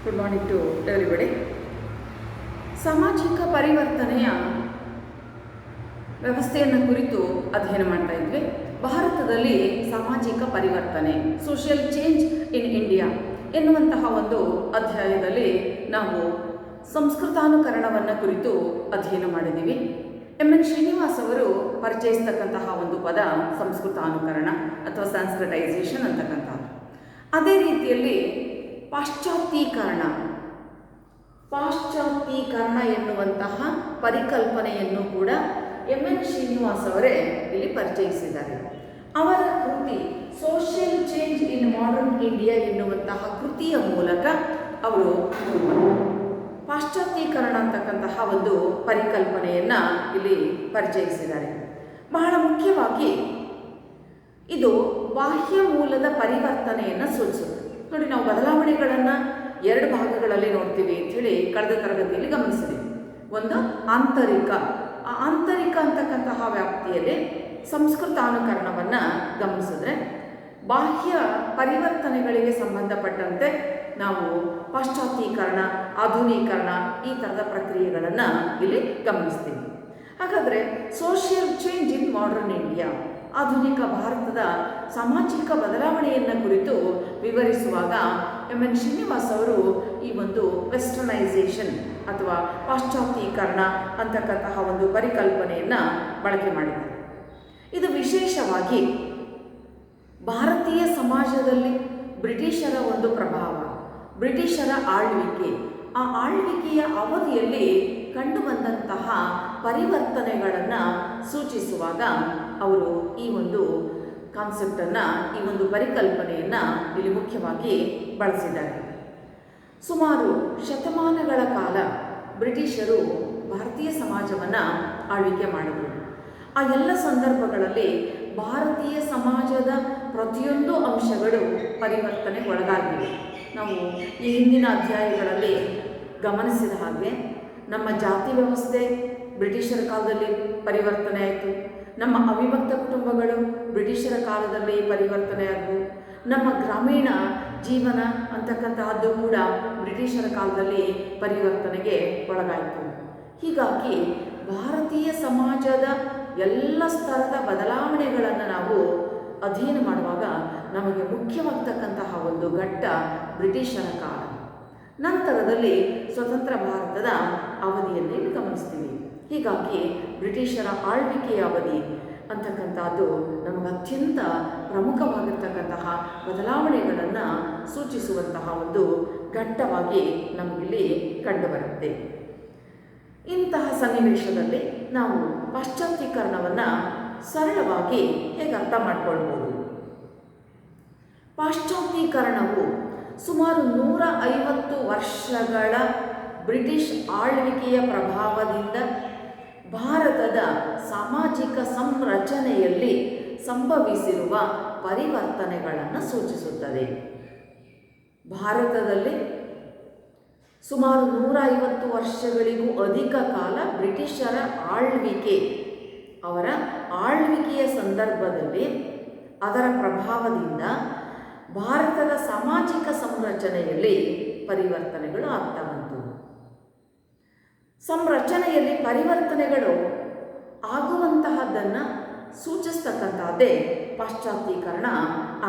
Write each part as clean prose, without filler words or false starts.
Good morning to everybody. ಸಾಮಾಜಿಕ ಪರಿವರ್ತನೆಯ ವ್ಯವಸ್ಥೆಯನ್ನು ಕುರಿತು ಅಧ್ಯಯನ ಮಾಡ್ತಾ ಇದ್ವಿ. ಭಾರತದಲ್ಲಿ ಸಾಮಾಜಿಕ ಪರಿವರ್ತನೆ, ಸೋಷಿಯಲ್ ಚೇಂಜ್ ಇನ್ ಇಂಡಿಯಾ ಎನ್ನುವಂತಹ ಒಂದು ಅಧ್ಯಾಯದಲ್ಲಿ ನಾವು ಸಂಸ್ಕೃತಾನುಕರಣವನ್ನು ಕುರಿತು ಅಧ್ಯಯನ ಮಾಡಿದ್ದೀವಿ. ಎನ್ ಶ್ರೀನಿವಾಸ್ ಅವರು ಪರಿಚಯಿಸ್ತಕ್ಕಂತಹ ಒಂದು ಪದ ಸಂಸ್ಕೃತಾನುಕರಣ ಅಥವಾ ಸ್ಯಾನ್ಸ್ಕ್ರಟೈಸೇಷನ್ ಅಂತಕ್ಕಂಥದ್ದು. ಅದೇ ರೀತಿಯಲ್ಲಿ ಪಾಶ್ಚಾತ್ಯೀಕರಣ ಎನ್ನುವಂತಹ ಪರಿಕಲ್ಪನೆಯನ್ನು ಕೂಡ ಎನ್ ಶ್ರೀನಿವಾಸ್ ಅವರೇ ಇಲ್ಲಿ ಪರಿಚಯಿಸಿದ್ದಾರೆ. ಅವರ ಕೃತಿ social change in modern India ಎನ್ನುವಂತಹ ಕೃತಿಯ ಮೂಲಕ ಅವರು ಪಾಶ್ಚಾತ್ಯೀಕರಣ ಅಂತಕ್ಕಂತಹ ಒಂದು ಪರಿಕಲ್ಪನೆಯನ್ನು ಇಲ್ಲಿ ಪರಿಚಯಿಸಿದ್ದಾರೆ. ಬಹಳ ಮುಖ್ಯವಾಗಿ ಇದು ಬಾಹ್ಯ ಮೂಲದ ಪರಿವರ್ತನೆಯನ್ನು ಸೂಚಿಸುತ್ತೆ. ನೋಡಿ, ನಾವು ಬದಲಾವಣೆಗಳನ್ನು ಎರಡು ಭಾಗಗಳಲ್ಲಿ ನೋಡ್ತೀವಿ ಅಂಥೇಳಿ ಕಳೆದ ತರಗತಿಯಲ್ಲಿ ಗಮನಿಸಿದ್ದೀವಿ. ಒಂದು ಆಂತರಿಕ ಅಂತಕ್ಕಂತಹ ವ್ಯಾಪ್ತಿಯಲ್ಲಿ ಸಂಸ್ಕೃತಾನುಕರಣವನ್ನು ಗಮನಿಸಿದ್ರೆ, ಬಾಹ್ಯ ಪರಿವರ್ತನೆಗಳಿಗೆ ಸಂಬಂಧಪಟ್ಟಂತೆ ನಾವು ಪಾಶ್ಚಾತ್ಯೀಕರಣ, ಆಧುನೀಕರಣ ಈ ಥರದ ಪ್ರಕ್ರಿಯೆಗಳನ್ನು ಇಲ್ಲಿ ಗಮನಿಸ್ತೀವಿ. ಹಾಗಾದರೆ social change in modern India, ಆಧುನಿಕ ಭಾರತದ ಸಾಮಾಜಿಕ ಬದಲಾವಣೆಯನ್ನು ಕುರಿತು ವಿವರಿಸುವಾಗ ಎನ್ ಶ್ರೀನಿವಾಸ್ ಅವರು ಈ ಒಂದು ವೆಸ್ಟರ್ನೈಸೇಷನ್ ಅಥವಾ ಪಾಶ್ಚಾತ್ಯೀಕರಣ ಅಂತಕ್ಕಂತಹ ಒಂದು ಪರಿಕಲ್ಪನೆಯನ್ನು ಬಳಕೆ ಮಾಡಿದ್ದಾರೆ. ಇದು ವಿಶೇಷವಾಗಿ ಭಾರತೀಯ ಸಮಾಜದಲ್ಲಿ ಬ್ರಿಟಿಷರ ಒಂದು ಪ್ರಭಾವ, ಬ್ರಿಟಿಷರ ಆಳ್ವಿಕೆ, ಆ ಆಳ್ವಿಕೆಯ ಅವಧಿಯಲ್ಲಿ ಕಂಡುಬಂದಂತಹ ಪರಿವರ್ತನೆಗಳನ್ನು ಸೂಚಿಸುವಾಗ ಅವರು ಈ ಒಂದು ಕಾನ್ಸೆಪ್ಟನ್ನು, ಈ ಒಂದು ಪರಿಕಲ್ಪನೆಯನ್ನು ಇಲ್ಲಿ ಮುಖ್ಯವಾಗಿ ಬಳಸಿದ್ದಾರೆ. ಸುಮಾರು ಶತಮಾನಗಳ ಕಾಲ ಬ್ರಿಟಿಷರು ಭಾರತೀಯ ಸಮಾಜವನ್ನು ಆಳ್ವಿಕೆ ಮಾಡಿದರು. ಆ ಎಲ್ಲ ಸಂದರ್ಭಗಳಲ್ಲಿ ಭಾರತೀಯ ಸಮಾಜದ ಪ್ರತಿಯೊಂದು ಅಂಶಗಳು ಪರಿವರ್ತನೆಗೊಳಗಾಗಿವೆ. ನಾವು ಈ ಹಿಂದಿನ ಅಧ್ಯಾಯಗಳಲ್ಲಿ ಗಮನಿಸಿದ ಹಾಗೆ ನಮ್ಮ ಜಾತಿ ವ್ಯವಸ್ಥೆ ಬ್ರಿಟಿಷರ ಕಾಲದಲ್ಲಿ ಪರಿವರ್ತನೆ ಆಯಿತು. ನಮ್ಮ ಅವಿಭಕ್ತ ಕುಟುಂಬಗಳು ಬ್ರಿಟಿಷರ ಕಾಲದಲ್ಲಿ ಪರಿವರ್ತನೆ ಆದವು. ನಮ್ಮ ಗ್ರಾಮೀಣ ಜೀವನ ಅಂತಕ್ಕಂತಹದ್ದು ಕೂಡ ಬ್ರಿಟಿಷರ ಕಾಲದಲ್ಲಿ ಪರಿವರ್ತನೆಗೆ ಒಳಗಾಯಿತು. ಹೀಗಾಗಿ ಭಾರತೀಯ ಸಮಾಜದ ಎಲ್ಲ ಸ್ತರದ ಬದಲಾವಣೆಗಳನ್ನು ನಾವು ಅಧ್ಯಯನ ಮಾಡುವಾಗ ನಮಗೆ ಮುಖ್ಯವಾಗ್ತಕ್ಕಂತಹ ಒಂದು ಘಟ್ಟ ಬ್ರಿಟಿಷರ ಕಾಲ. ನಂತರದಲ್ಲಿ ಸ್ವತಂತ್ರ ಭಾರತದ ಅವಧಿಯನ್ನು ಇಲ್ಲಿ ಗಮನಿಸ್ತೀವಿ. ಹೀಗಾಗಿ ಬ್ರಿಟಿಷರ ಆಳ್ವಿಕೆಯ ಅವಧಿ ಅಂತಕ್ಕಂಥದ್ದು ನಮಗೆ ಅತ್ಯಂತ ಪ್ರಮುಖವಾಗಿರ್ತಕ್ಕಂತಹ ಬದಲಾವಣೆಗಳನ್ನು ಸೂಚಿಸುವಂತಹ ಒಂದು ಘಟ್ಟವಾಗಿ ನಮಗಿಲ್ಲಿ ಕಂಡುಬರುತ್ತೆ. ಇಂತಹ ಸನ್ನಿವೇಶದಲ್ಲಿ ನಾವು ಪಾಶ್ಚಾತ್ಯೀಕರಣವನ್ನು ಸರಳವಾಗಿ ಹೇಗೆ ಅರ್ಥ ಮಾಡಿಕೊಳ್ಬೋದು? ಪಾಶ್ಚಾತ್ಯೀಕರಣವು ಸುಮಾರು 150 ವರ್ಷಗಳ ಬ್ರಿಟಿಷ್ ಆಳ್ವಿಕೆಯ ಪ್ರಭಾವದಿಂದ ಭಾರತದ ಸಾಮಾಜಿಕ ಸಂರಚನೆಯಲ್ಲಿ ಸಂಭವಿಸಿರುವ ಪರಿವರ್ತನೆಗಳನ್ನು ಸೂಚಿಸುತ್ತದೆ. ಭಾರತದಲ್ಲಿ ಸುಮಾರು 150 ವರ್ಷಗಳಿಗೂ ಅಧಿಕ ಕಾಲ ಬ್ರಿಟಿಷರ ಆಳ್ವಿಕೆ, ಅವರ ಆಳ್ವಿಕೆಯ ಸಂದರ್ಭದಲ್ಲಿ ಅದರ ಪ್ರಭಾವದಿಂದ ಭಾರತದ ಸಾಮಾಜಿಕ ಸಂರಚನೆಯಲ್ಲಿ ಪರಿವರ್ತನೆಗಳು ಆಗ್ತಾ ಬಂತು. ಸಂರಚನೆಯಲ್ಲಿ ಪರಿವರ್ತನೆಗಳು ಆಗುವಂತಹದ್ದನ್ನು ಸೂಚಿಸ್ತಕ್ಕಂಥದ್ದೇ ಪಾಶ್ಚಾತ್ಯೀಕರಣ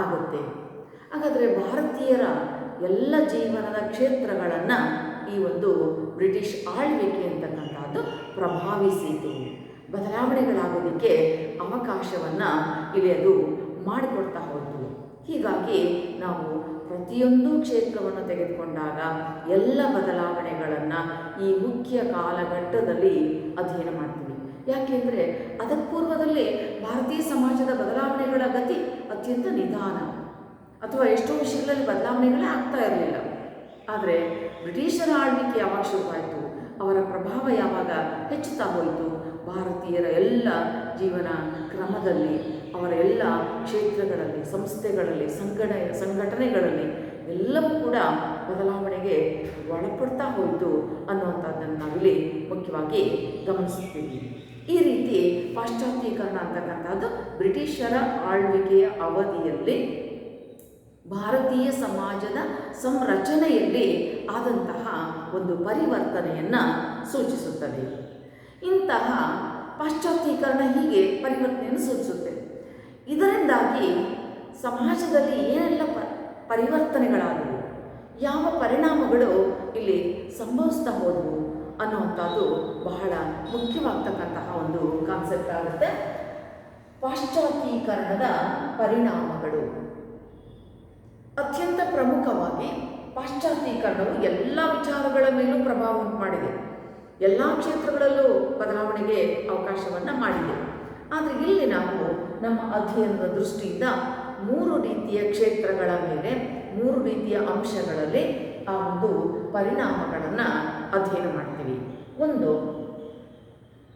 ಆಗುತ್ತೆ. ಹಾಗಾದರೆ ಭಾರತೀಯರ ಎಲ್ಲ ಜೀವನದ ಕ್ಷೇತ್ರಗಳನ್ನು ಈ ಒಂದು ಬ್ರಿಟಿಷ್ ಆಳ್ವಿಕೆ ಅಂತಕ್ಕಂಥದ್ದು ಪ್ರಭಾವಿಸಿತು. ಬದಲಾವಣೆಗಳಾಗೋದಕ್ಕೆ ಅವಕಾಶವನ್ನು ಇಲ್ಲಿ ಅದು ಮಾಡಿಕೊಡ್ತಾ ಹೋಯಿತು. ಹೀಗಾಗಿ ನಾವು ಪ್ರತಿಯೊಂದು ಕ್ಷೇತ್ರವನ್ನು ತೆಗೆದುಕೊಂಡಾಗ ಎಲ್ಲ ಬದಲಾವಣೆಗಳನ್ನು ಈ ಮುಖ್ಯ ಕಾಲಘಟ್ಟದಲ್ಲಿ ಅಧ್ಯಯನ ಮಾಡ್ತೀವಿ. ಯಾಕೆಂದರೆ ಅದಕ್ಕೆ ಪೂರ್ವದಲ್ಲಿ ಭಾರತೀಯ ಸಮಾಜದ ಬದಲಾವಣೆಗಳ ಗತಿ ಅತ್ಯಂತ ನಿಧಾನ, ಅಥವಾ ಎಷ್ಟೋ ವಿಷಯಗಳಲ್ಲಿ ಬದಲಾವಣೆಗಳೇ ಆಗ್ತಾ ಇರಲಿಲ್ಲ. ಆದರೆ ಬ್ರಿಟಿಷರ ಆಳ್ವಿಕೆ ಯಾವಾಗ ಶುರುವಾಯಿತು, ಅವರ ಪ್ರಭಾವ ಯಾವಾಗ ಹೆಚ್ಚುತ್ತಾ ಹೋಯಿತು, ಭಾರತೀಯರ ಎಲ್ಲ ಜೀವನ ಕ್ರಮದಲ್ಲಿ, ಅವರ ಎಲ್ಲ ಕ್ಷೇತ್ರಗಳಲ್ಲಿ, ಸಂಸ್ಥೆಗಳಲ್ಲಿ, ಸಂಘಟನೆಗಳಲ್ಲಿ ಎಲ್ಲವೂ ಕೂಡ ಬದಲಾವಣೆಗೆ ಒಳಪಡ್ತಾ ಹೋಯಿತು ಅನ್ನುವಂಥದ್ದನ್ನು ನಾವಿಲ್ಲಿ ಮುಖ್ಯವಾಗಿ ಗಮನಿಸುತ್ತೀವಿ. ಈ ರೀತಿ ಪಾಶ್ಚಾತ್ಯೀಕರಣ ಅಂತಕ್ಕಂಥದ್ದು ಬ್ರಿಟಿಷರ ಆಳ್ವಿಕೆಯ ಅವಧಿಯಲ್ಲಿ ಭಾರತೀಯ ಸಮಾಜದ ಸಂರಚನೆಯಲ್ಲಿ ಆದಂತಹ ಒಂದು ಪರಿವರ್ತನೆಯನ್ನು ಸೂಚಿಸುತ್ತದೆ. ಇಂತಹ ಪಾಶ್ಚಾತ್ಯೀಕರಣ ಹೀಗೆ ಪರಿವರ್ತನೆಯನ್ನು ಸೂಚಿಸುತ್ತೆ. ಇದರಿಂದಾಗಿ ಸಮಾಜದಲ್ಲಿ ಏನೆಲ್ಲ ಪರಿವರ್ತನೆಗಳಾದವು, ಯಾವ ಪರಿಣಾಮಗಳು ಇಲ್ಲಿ ಸಂಭವಿಸ್ತಾ ಹೋದವು ಅನ್ನುವಂಥದ್ದು ಬಹಳ ಮುಖ್ಯವಾಗ್ತಕ್ಕಂತಹ ಒಂದು ಕಾನ್ಸೆಪ್ಟ್ ಆಗುತ್ತೆ. ಪಾಶ್ಚಾತ್ಯೀಕರಣದ ಪರಿಣಾಮಗಳು. ಅತ್ಯಂತ ಪ್ರಮುಖವಾಗಿ ಪಾಶ್ಚಾತ್ಯೀಕರಣವು ಎಲ್ಲ ವಿಚಾರಗಳ ಮೇಲೂ ಪ್ರಭಾವ ಉಂಟು ಮಾಡಿದೆ. ಎಲ್ಲ ಕ್ಷೇತ್ರಗಳಲ್ಲೂ ಬದಲಾವಣೆಗೆ ಅವಕಾಶವನ್ನು ಮಾಡಿದೆ. ಆದರೆ ಇಲ್ಲಿ ನಾವು ನಮ್ಮ ಅಧ್ಯಯನದ ದೃಷ್ಟಿಯಿಂದ 3 ರೀತಿಯ ಕ್ಷೇತ್ರಗಳ ಮೇಲೆ 3 ರೀತಿಯ ಅಂಶಗಳಲ್ಲಿ ಆ ಒಂದು ಪರಿಣಾಮಗಳನ್ನು ಅಧ್ಯಯನ ಮಾಡ್ತೀವಿ. 1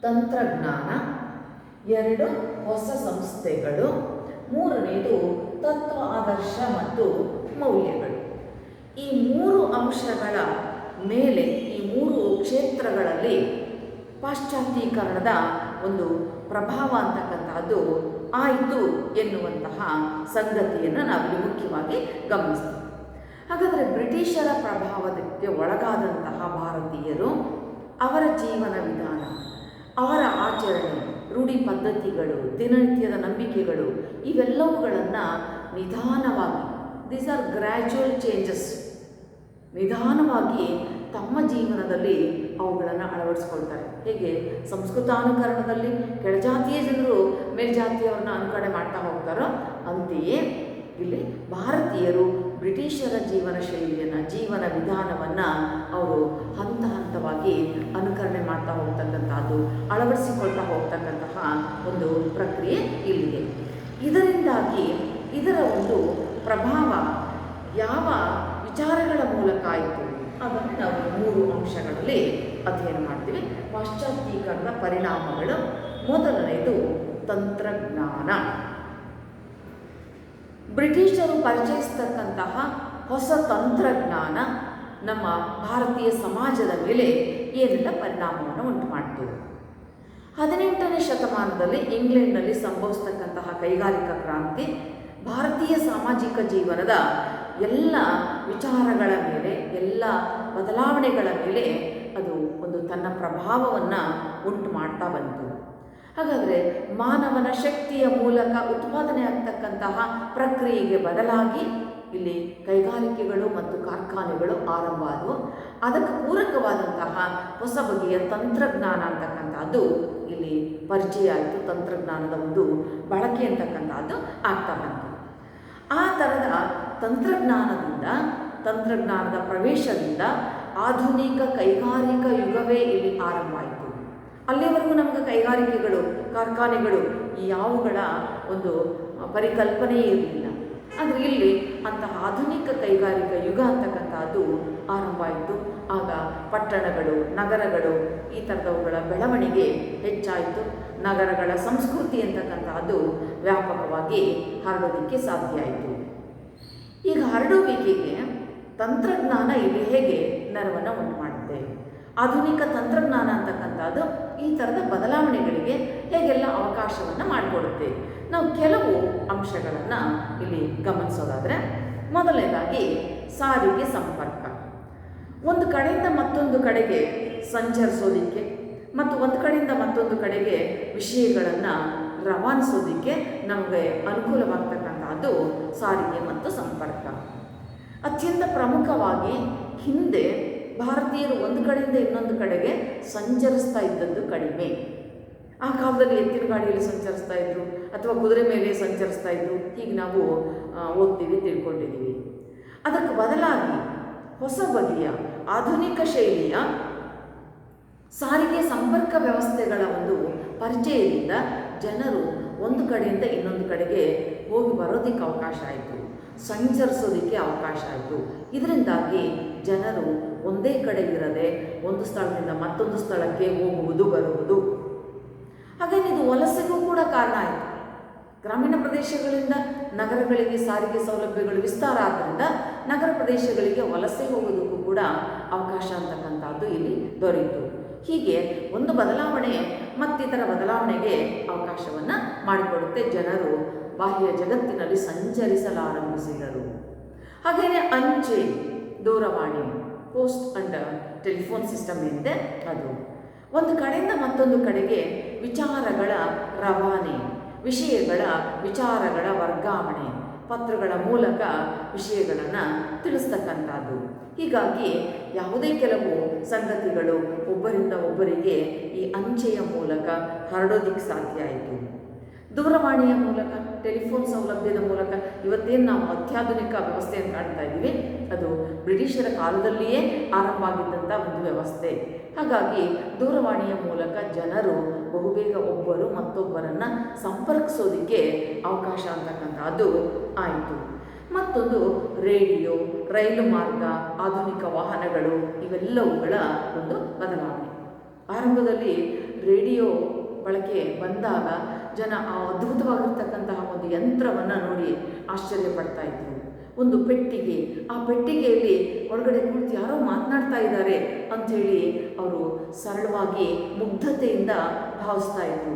ತಂತ್ರಜ್ಞಾನ, 2 ಹೊಸ ಸಂಸ್ಥೆಗಳು, 3ನೇದು ತತ್ವ ಆದರ್ಶ ಮತ್ತು ಮೌಲ್ಯಗಳು. ಈ 3 ಅಂಶಗಳ ಮೇಲೆ, ಈ 3 ಕ್ಷೇತ್ರಗಳಲ್ಲಿ ಪಾಶ್ಚಾತ್ಯೀಕರಣದ ಒಂದು ಪ್ರಭಾವ ಅಂತಕ್ಕಂಥದ್ದು ಆಯಿತು ಎನ್ನುವಂತಹ ಸಂಗತಿಯನ್ನು ನಾವಿಲ್ಲಿ ಮುಖ್ಯವಾಗಿ ಗಮನಿಸ್ತೀವಿ. ಹಾಗಾದರೆ ಬ್ರಿಟಿಷರ ಪ್ರಭಾವಕ್ಕೆ ಒಳಗಾದಂತಹ ಭಾರತೀಯರು ಅವರ ಜೀವನ ವಿಧಾನ, ಅವರ ಆಚರಣೆ, ರೂಢಿ ಪದ್ಧತಿಗಳು, ದಿನನಿತ್ಯದ ನಂಬಿಕೆಗಳು ಇವೆಲ್ಲವುಗಳನ್ನು ನಿಧಾನವಾಗಿ, ದೀಸ್ ಆರ್ ಗ್ರ್ಯಾಜುವಲ್ ಚೇಂಜಸ್, ನಿಧಾನವಾಗಿ ತಮ್ಮ ಜೀವನದಲ್ಲಿ ಅವುಗಳನ್ನು ಅಳವಡಿಸ್ಕೊಳ್ತಾರೆ. ಹೇಗೆ ಸಂಸ್ಕೃತಾನುಕರಣದಲ್ಲಿ ಕೆಳಜಾತಿಯ ಜನರು ಮೇಲ್ಜಾತಿಯವರನ್ನ ಅನುಕರಣೆ ಮಾಡ್ತಾ ಹೋಗ್ತಾರೋ, ಅಂತೆಯೇ ಇಲ್ಲಿ ಭಾರತೀಯರು ಬ್ರಿಟಿಷರ ಜೀವನ ಶೈಲಿಯನ್ನು, ಜೀವನ ವಿಧಾನವನ್ನು ಅವರು ಹಂತ ಹಂತವಾಗಿ ಅನುಕರಣೆ ಮಾಡ್ತಾ ಹೋಗ್ತಕ್ಕಂಥದ್ದು, ಅಳವಡಿಸಿಕೊಳ್ತಾ ಹೋಗ್ತಕ್ಕಂತಹ ಒಂದು ಪ್ರಕ್ರಿಯೆ ಇಲ್ಲಿದೆ. ಇದರಿಂದಾಗಿ ಇದರ ಒಂದು ಪ್ರಭಾವ ಯಾವ ವಿಚಾರಗಳ ಮೂಲಕ ಆಯಿತು ಅದನ್ನು ನಾವು 3 ಅಂಶಗಳಲ್ಲಿ ಅಧ್ಯಯನ ಮಾಡ್ತೀವಿ. ಪಾಶ್ಚಾತ್ಯೀಕರಣದ ಪರಿಣಾಮಗಳು. ಮೊದಲನೆಯದು ತಂತ್ರಜ್ಞಾನ. ಬ್ರಿಟಿಷರು ಪರಿಚಯಿಸ್ತಕ್ಕಂತಹ ಹೊಸ ತಂತ್ರಜ್ಞಾನ ನಮ್ಮ ಭಾರತೀಯ ಸಮಾಜದ ಮೇಲೆ ಏನೆಲ್ಲ ಪರಿಣಾಮವನ್ನು ಉಂಟು ಮಾಡ್ತು. 18ನೇ ಶತಮಾನದಲ್ಲಿ ಇಂಗ್ಲೆಂಡ್ನಲ್ಲಿ ಸಂಭವಿಸ್ತಕ್ಕಂತಹ ಕೈಗಾರಿಕಾ ಕ್ರಾಂತಿ ಭಾರತೀಯ ಸಾಮಾಜಿಕ ಜೀವನದ ಎಲ್ಲ ವಿಚಾರಗಳ ಮೇಲೆ, ಎಲ್ಲ ಬದಲಾವಣೆಗಳ ಮೇಲೆ ಅದು ಒಂದು ತನ್ನ ಪ್ರಭಾವವನ್ನು ಉಂಟು ಮಾಡ್ತಾ ಬಂತು. ಹಾಗಾದರೆ ಮಾನವನ ಶಕ್ತಿಯ ಮೂಲಕ ಉತ್ಪಾದನೆ ಆಗ್ತಕ್ಕಂತಹ ಪ್ರಕ್ರಿಯೆಗೆ ಬದಲಾಗಿ ಇಲ್ಲಿ ಕೈಗಾರಿಕೆಗಳು ಮತ್ತು ಕಾರ್ಖಾನೆಗಳು ಆರಂಭ ಆದವು. ಅದಕ್ಕೆ ಪೂರಕವಾದಂತಹ ಹೊಸ ಬಗೆಯ ತಂತ್ರಜ್ಞಾನ ಅಂತಕ್ಕಂಥದ್ದು ಇಲ್ಲಿ ಪರಿಚಯ ಆಯಿತು. ತಂತ್ರಜ್ಞಾನದ ಒಂದು ಬಳಕೆ ಅಂತಕ್ಕಂಥದ್ದು ಆಗ್ತಾ ಬಂತು. ಆ ಥರದ ತಂತ್ರಜ್ಞಾನದ ಪ್ರವೇಶದಿಂದ ಆಧುನಿಕ ಕೈಗಾರಿಕಾ ಯುಗವೇ ಇಲ್ಲಿ ಆರಂಭ ಆಯಿತು. ಅಲ್ಲಿವರೆಗೂ ನಮಗೆ ಕೈಗಾರಿಕೆಗಳು, ಕಾರ್ಖಾನೆಗಳು ಯಾವುಗಳ ಒಂದು ಪರಿಕಲ್ಪನೆಯೇ ಇರಲಿಲ್ಲ. ಆದರೆ ಇಲ್ಲಿ ಅಂತಹ ಆಧುನಿಕ ಕೈಗಾರಿಕಾ ಯುಗ ಅಂತಕ್ಕಂಥದ್ದು ಆರಂಭ ಆಯಿತು. ಆಗ ಪಟ್ಟಣಗಳು, ನಗರಗಳು ಈ ಥರದವುಗಳ ಬೆಳವಣಿಗೆ ಹೆಚ್ಚಾಯಿತು. ನಗರಗಳ ಸಂಸ್ಕೃತಿ ಅಂತಕ್ಕಂಥದ್ದು ವ್ಯಾಪಕವಾಗಿ ಹರಡೋದಕ್ಕೆ ಸಾಧ್ಯ ಆಯಿತು. ಈಗ ಹರಡುವಿಕೆಗೆ ತಂತ್ರಜ್ಞಾನ ಇಲ್ಲಿ ಹೇಗೆ ನೆರವನ್ನು ಉಂಟು ಮಾಡುತ್ತೆ, ಆಧುನಿಕ ತಂತ್ರಜ್ಞಾನ ಅಂತಕ್ಕಂಥದ್ದು ಈ ಥರದ ಬದಲಾವಣೆಗಳಿಗೆ ಹೇಗೆಲ್ಲ ಅವಕಾಶವನ್ನು ಮಾಡಿಕೊಡುತ್ತೆ. ನಾವು ಕೆಲವು ಅಂಶಗಳನ್ನು ಇಲ್ಲಿ ಗಮನಿಸೋದಾದರೆ, ಮೊದಲನೇದಾಗಿ ಸಾರಿಗೆ ಸಂಪರ್ಕ. ಒಂದು ಕಡೆಯಿಂದ ಮತ್ತೊಂದು ಕಡೆಗೆ ಸಂಚರಿಸೋದಕ್ಕೆ ಮತ್ತು ಒಂದು ಕಡೆಯಿಂದ ಮತ್ತೊಂದು ಕಡೆಗೆ ವಿಷಯಗಳನ್ನು ರವಾನಿಸೋದಕ್ಕೆ ನಮಗೆ ಅನುಕೂಲವಾಗ್ತಕ್ಕಂಥದ್ದು ಸಾರಿಗೆ ಮತ್ತು ಸಂಪರ್ಕ. ಅತ್ಯಂತ ಪ್ರಮುಖವಾಗಿ ಹಿಂದೆ ಭಾರತೀಯರು ಒಂದು ಕಡೆಯಿಂದ ಇನ್ನೊಂದು ಕಡೆಗೆ ಸಂಚರಿಸ್ತಾ ಇದ್ದದ್ದು ಕಡಿಮೆ. ಆ ಕಾಲದಲ್ಲಿ ಎತ್ತಿನ ಗಾಡಿಯಲ್ಲಿ ಸಂಚರಿಸ್ತಾ ಇದ್ರು ಅಥವಾ ಕುದುರೆ ಮೇಲೆ ಸಂಚರಿಸ್ತಾ ಇದ್ರು, ಹೀಗೆ ನಾವು ಓದ್ತೀವಿ, ತಿಳ್ಕೊಂಡಿದ್ದೀವಿ. ಅದಕ್ಕೆ ಬದಲಾಗಿ ಹೊಸ ಬಗೆಯ ಆಧುನಿಕ ಶೈಲಿಯ ಸಾರಿಗೆ ಸಂಪರ್ಕ ವ್ಯವಸ್ಥೆಗಳ ಒಂದು ಪರಿಚಯದಿಂದ ಜನರು ಒಂದು ಕಡೆಯಿಂದ ಇನ್ನೊಂದು ಕಡೆಗೆ ಹೋಗಿ ಬರೋದಕ್ಕೆ ಅವಕಾಶ ಆಯಿತು, ಸಂಚರಿಸೋದಕ್ಕೆ ಅವಕಾಶ ಆಯಿತು. ಇದರಿಂದಾಗಿ ಜನರು ಒಂದೇ ಕಡೆ ಇರದೆ ಒಂದು ಸ್ಥಳದಿಂದ ಮತ್ತೊಂದು ಸ್ಥಳಕ್ಕೆ ಹೋಗುವುದು ಬರುವುದು. ಹಾಗಾಗಿ ಇದು ವಲಸೆಗೂ ಕೂಡ ಕಾರಣ ಆಯಿತು. ಗ್ರಾಮೀಣ ಪ್ರದೇಶಗಳಿಂದ ನಗರಗಳಿಗೆ ಸಾರಿಗೆ ಸೌಲಭ್ಯಗಳು ವಿಸ್ತಾರ ಆದ್ದರಿಂದ ನಗರ ಪ್ರದೇಶಗಳಿಗೆ ವಲಸೆ ಹೋಗೋದಕ್ಕೂ ಕೂಡ ಅವಕಾಶ ಅಂತಕ್ಕಂಥದ್ದು ಇಲ್ಲಿ ದೊರೆಯಿತು. ಹೀಗೆ ಒಂದು ಬದಲಾವಣೆ ಮತ್ತಿತರ ಬದಲಾವಣೆಗೆ ಅವಕಾಶವನ್ನು ಮಾಡಿಕೊಡುತ್ತೆ. ಜನರು ಬಾಹ್ಯ ಜಗತ್ತಿನಲ್ಲಿ ಸಂಚರಿಸಲಾರಂಭಿಸಿದರು. ಹಾಗೆಯೇ ಅಂಚೆ ದೂರವಾಣಿ, ಪೋಸ್ಟ್ ಅಂಡ್ ಟೆಲಿಫೋನ್ ಸಿಸ್ಟಮ್ ಎಂದೇ ಅದು. ಒಂದು ಕಡೆಯಿಂದ ಮತ್ತೊಂದು ಕಡೆಗೆ ವಿಚಾರಗಳ ರವಾನೆ, ವಿಚಾರಗಳ ವರ್ಗಾವಣೆ, ಪತ್ರಗಳ ಮೂಲಕ ವಿಷಯಗಳನ್ನು ತಿಳಿಸ್ತಕ್ಕಂಥದ್ದು. ಹೀಗಾಗಿ ಯಾವುದೇ ಕೆಲವು ಸಂಗತಿಗಳು ಒಬ್ಬರಿಂದ ಒಬ್ಬರಿಗೆ ಈ ಅಂಚೆಯ ಮೂಲಕ ಹರಡೋದಿಕ್ಕೆ ಸಾಧ್ಯ ಆಯಿತು. ದೂರವಾಣಿಯ ಮೂಲಕ, ಟೆಲಿಫೋನ್ ಸೌಲಭ್ಯದ ಮೂಲಕ ಇವತ್ತೇನು ನಾವು ಅತ್ಯಾಧುನಿಕ ವ್ಯವಸ್ಥೆಯನ್ನು ಕಾಣ್ತಾ ಇದ್ದೀವಿ, ಅದು ಬ್ರಿಟಿಷರ ಕಾಲದಲ್ಲಿಯೇ ಆರಂಭ ಆಗಿದ್ದಂಥ ಒಂದು ವ್ಯವಸ್ಥೆ. ಹಾಗಾಗಿ ದೂರವಾಣಿಯ ಮೂಲಕ ಜನರು ಬಹುಬೇಗ ಒಬ್ಬರು ಮತ್ತೊಬ್ಬರನ್ನು ಸಂಪರ್ಕಿಸೋದಕ್ಕೆ ಅವಕಾಶ ಅಂತಕ್ಕಂಥದ್ದು ಆಯಿತು. ಮತ್ತೊಂದು ರೇಡಿಯೋ, ರೈಲು ಮಾರ್ಗ, ಆಧುನಿಕ ವಾಹನಗಳು ಇವೆಲ್ಲವುಗಳ ಒಂದು ಬದಲಾವಣೆ. ಆರಂಭದಲ್ಲಿ ರೇಡಿಯೋ ಬಳಕೆ ಬಂದಾಗ ಜನ ಆ ಅದ್ಭುತವಾಗಿರ್ತಕ್ಕಂತಹ ಒಂದು ಯಂತ್ರವನ್ನು ನೋಡಿ ಆಶ್ಚರ್ಯ ಪಡ್ತಾ ಇದ್ರು. ಒಂದು ಪೆಟ್ಟಿಗೆ, ಆ ಪೆಟ್ಟಿಗೆಯಲ್ಲಿ ಒಳಗಡೆ ಕುಳಿತು ಯಾರೋ ಮಾತನಾಡ್ತಾ ಇದ್ದಾರೆ ಅಂಥೇಳಿ ಅವರು ಸರಳವಾಗಿ ಮುಗ್ಧತೆಯಿಂದ ಭಾವಿಸ್ತಾ ಇದ್ರು.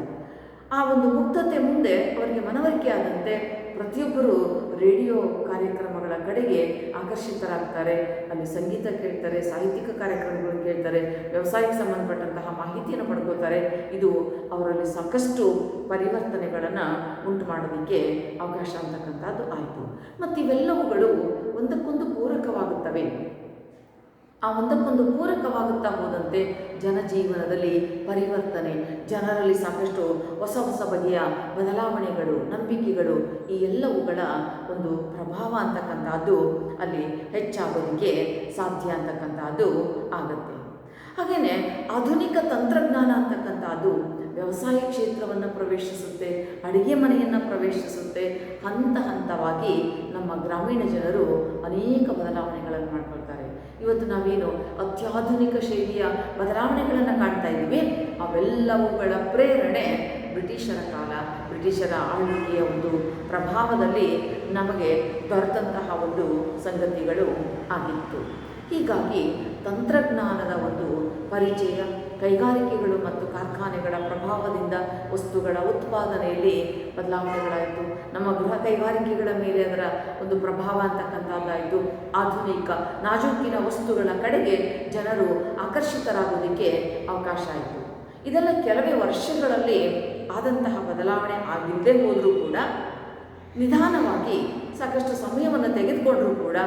ಆ ಒಂದು ಮುಗ್ಧತೆ ಮುಂದೆ ಅವರಿಗೆ ಮನವರಿಕೆ ಆದಂತೆ ಪ್ರತಿಯೊಬ್ಬರು ರೇಡಿಯೋ ಕಾರ್ಯಕ್ರಮಗಳ ಕಡೆಗೆ ಆಕರ್ಷಿತರಾಗ್ತಾರೆ. ಅಲ್ಲಿ ಸಂಗೀತ ಕೇಳ್ತಾರೆ, ಸಾಹಿತ್ಯಿಕ ಕಾರ್ಯಕ್ರಮಗಳನ್ನು ಕೇಳ್ತಾರೆ, ವ್ಯವಸಾಯಕ್ಕೆ ಸಂಬಂಧಪಟ್ಟಂತಹ ಮಾಹಿತಿಯನ್ನು ಪಡ್ಕೋತಾರೆ. ಇದು ಅವರಲ್ಲಿ ಸಾಕಷ್ಟು ಪರಿವರ್ತನೆಗಳನ್ನು ಉಂಟು ಮಾಡೋದಕ್ಕೆ ಅವಕಾಶ ಅಂತಕ್ಕಂಥದ್ದು ಆಯಿತು. ಮತ್ತು ಇವೆಲ್ಲವುಗಳು ಒಂದಕ್ಕೊಂದು ಪೂರಕವಾಗುತ್ತವೆ. ಆ ಒಂದಕ್ಕೊಂದು ಪೂರಕವಾಗುತ್ತಾ ಹೋದಂತೆ ಜನಜೀವನದಲ್ಲಿ ಪರಿವರ್ತನೆ, ಜನರಲ್ಲಿ ಸಾಕಷ್ಟು ಹೊಸ ಹೊಸ ಬಗೆಯ ಬದಲಾವಣೆಗಳು, ನಂಬಿಕೆಗಳು, ಈ ಎಲ್ಲವುಗಳ ಒಂದು ಪ್ರಭಾವ ಅಂತಕ್ಕಂಥದ್ದು ಅಲ್ಲಿ ಹೆಚ್ಚಾಗೋದಕ್ಕೆ ಸಾಧ್ಯ ಅಂತಕ್ಕಂಥದ್ದು ಆಗುತ್ತೆ. ಹಾಗೆಯೇ ಆಧುನಿಕ ತಂತ್ರಜ್ಞಾನ ಅಂತಕ್ಕಂಥದ್ದು ವ್ಯವಸಾಯ ಕ್ಷೇತ್ರವನ್ನು ಪ್ರವೇಶಿಸುತ್ತೆ, ಅಡುಗೆ ಮನೆಯನ್ನು ಪ್ರವೇಶಿಸುತ್ತೆ. ಹಂತ ಹಂತವಾಗಿ ನಮ್ಮ ಗ್ರಾಮೀಣ ಜನರು ಅನೇಕ ಬದಲಾವಣೆಗಳನ್ನು ಮಾಡ್ಕೊಳ್ತಾರೆ. ಇವತ್ತು ನಾವೇನು ಅತ್ಯಾಧುನಿಕ ಶೈಲಿಯ ಬದಲಾವಣೆಗಳನ್ನು ಕಾಣ್ತಾ ಇದ್ದೀವಿ, ಅವೆಲ್ಲವುಗಳ ಪ್ರೇರಣೆ ಬ್ರಿಟಿಷರ ಕಾಲ, ಬ್ರಿಟಿಷರ ಆಳ್ವಿಕೆಯ ಒಂದು ಪ್ರಭಾವದಲ್ಲಿ ನಮಗೆ ದೊರೆತಂತಹ ಒಂದು ಸಂಗತಿಗಳು ಆಗಿತ್ತು. ಹೀಗಾಗಿ ತಂತ್ರಜ್ಞಾನದ ಒಂದು ಪರಿಚಯ, ಕೈಗಾರಿಕೆಗಳು ಮತ್ತು ಕಾರ್ಖಾನೆಗಳ ಪ್ರಭಾವದಿಂದ ವಸ್ತುಗಳ ಉತ್ಪಾದನೆಯಲ್ಲಿ ಬದಲಾವಣೆಗಳಾಯಿತು. ನಮ್ಮ ಗೃಹ ಕೈಗಾರಿಕೆಗಳ ಮೇಲೆ ಅದರ ಒಂದು ಪ್ರಭಾವ ಅಂತಕ್ಕಂಥದ್ದಾಯಿತು. ಆಧುನಿಕ ನಾಜೂಕಿನ ವಸ್ತುಗಳ ಕಡೆಗೆ ಜನರು ಆಕರ್ಷಿತರಾಗೋದಕ್ಕೆ ಅವಕಾಶ ಆಯಿತು. ಇದೆಲ್ಲ ಕೆಲವೇ ವರ್ಷಗಳಲ್ಲಿ ಆದಂತಹ ಬದಲಾವಣೆ ಆಗಿಲ್ಲದೆ ಹೋದರೂ ಕೂಡ, ನಿಧಾನವಾಗಿ ಸಾಕಷ್ಟು ಸಮಯವನ್ನು ತೆಗೆದುಕೊಂಡರೂ ಕೂಡ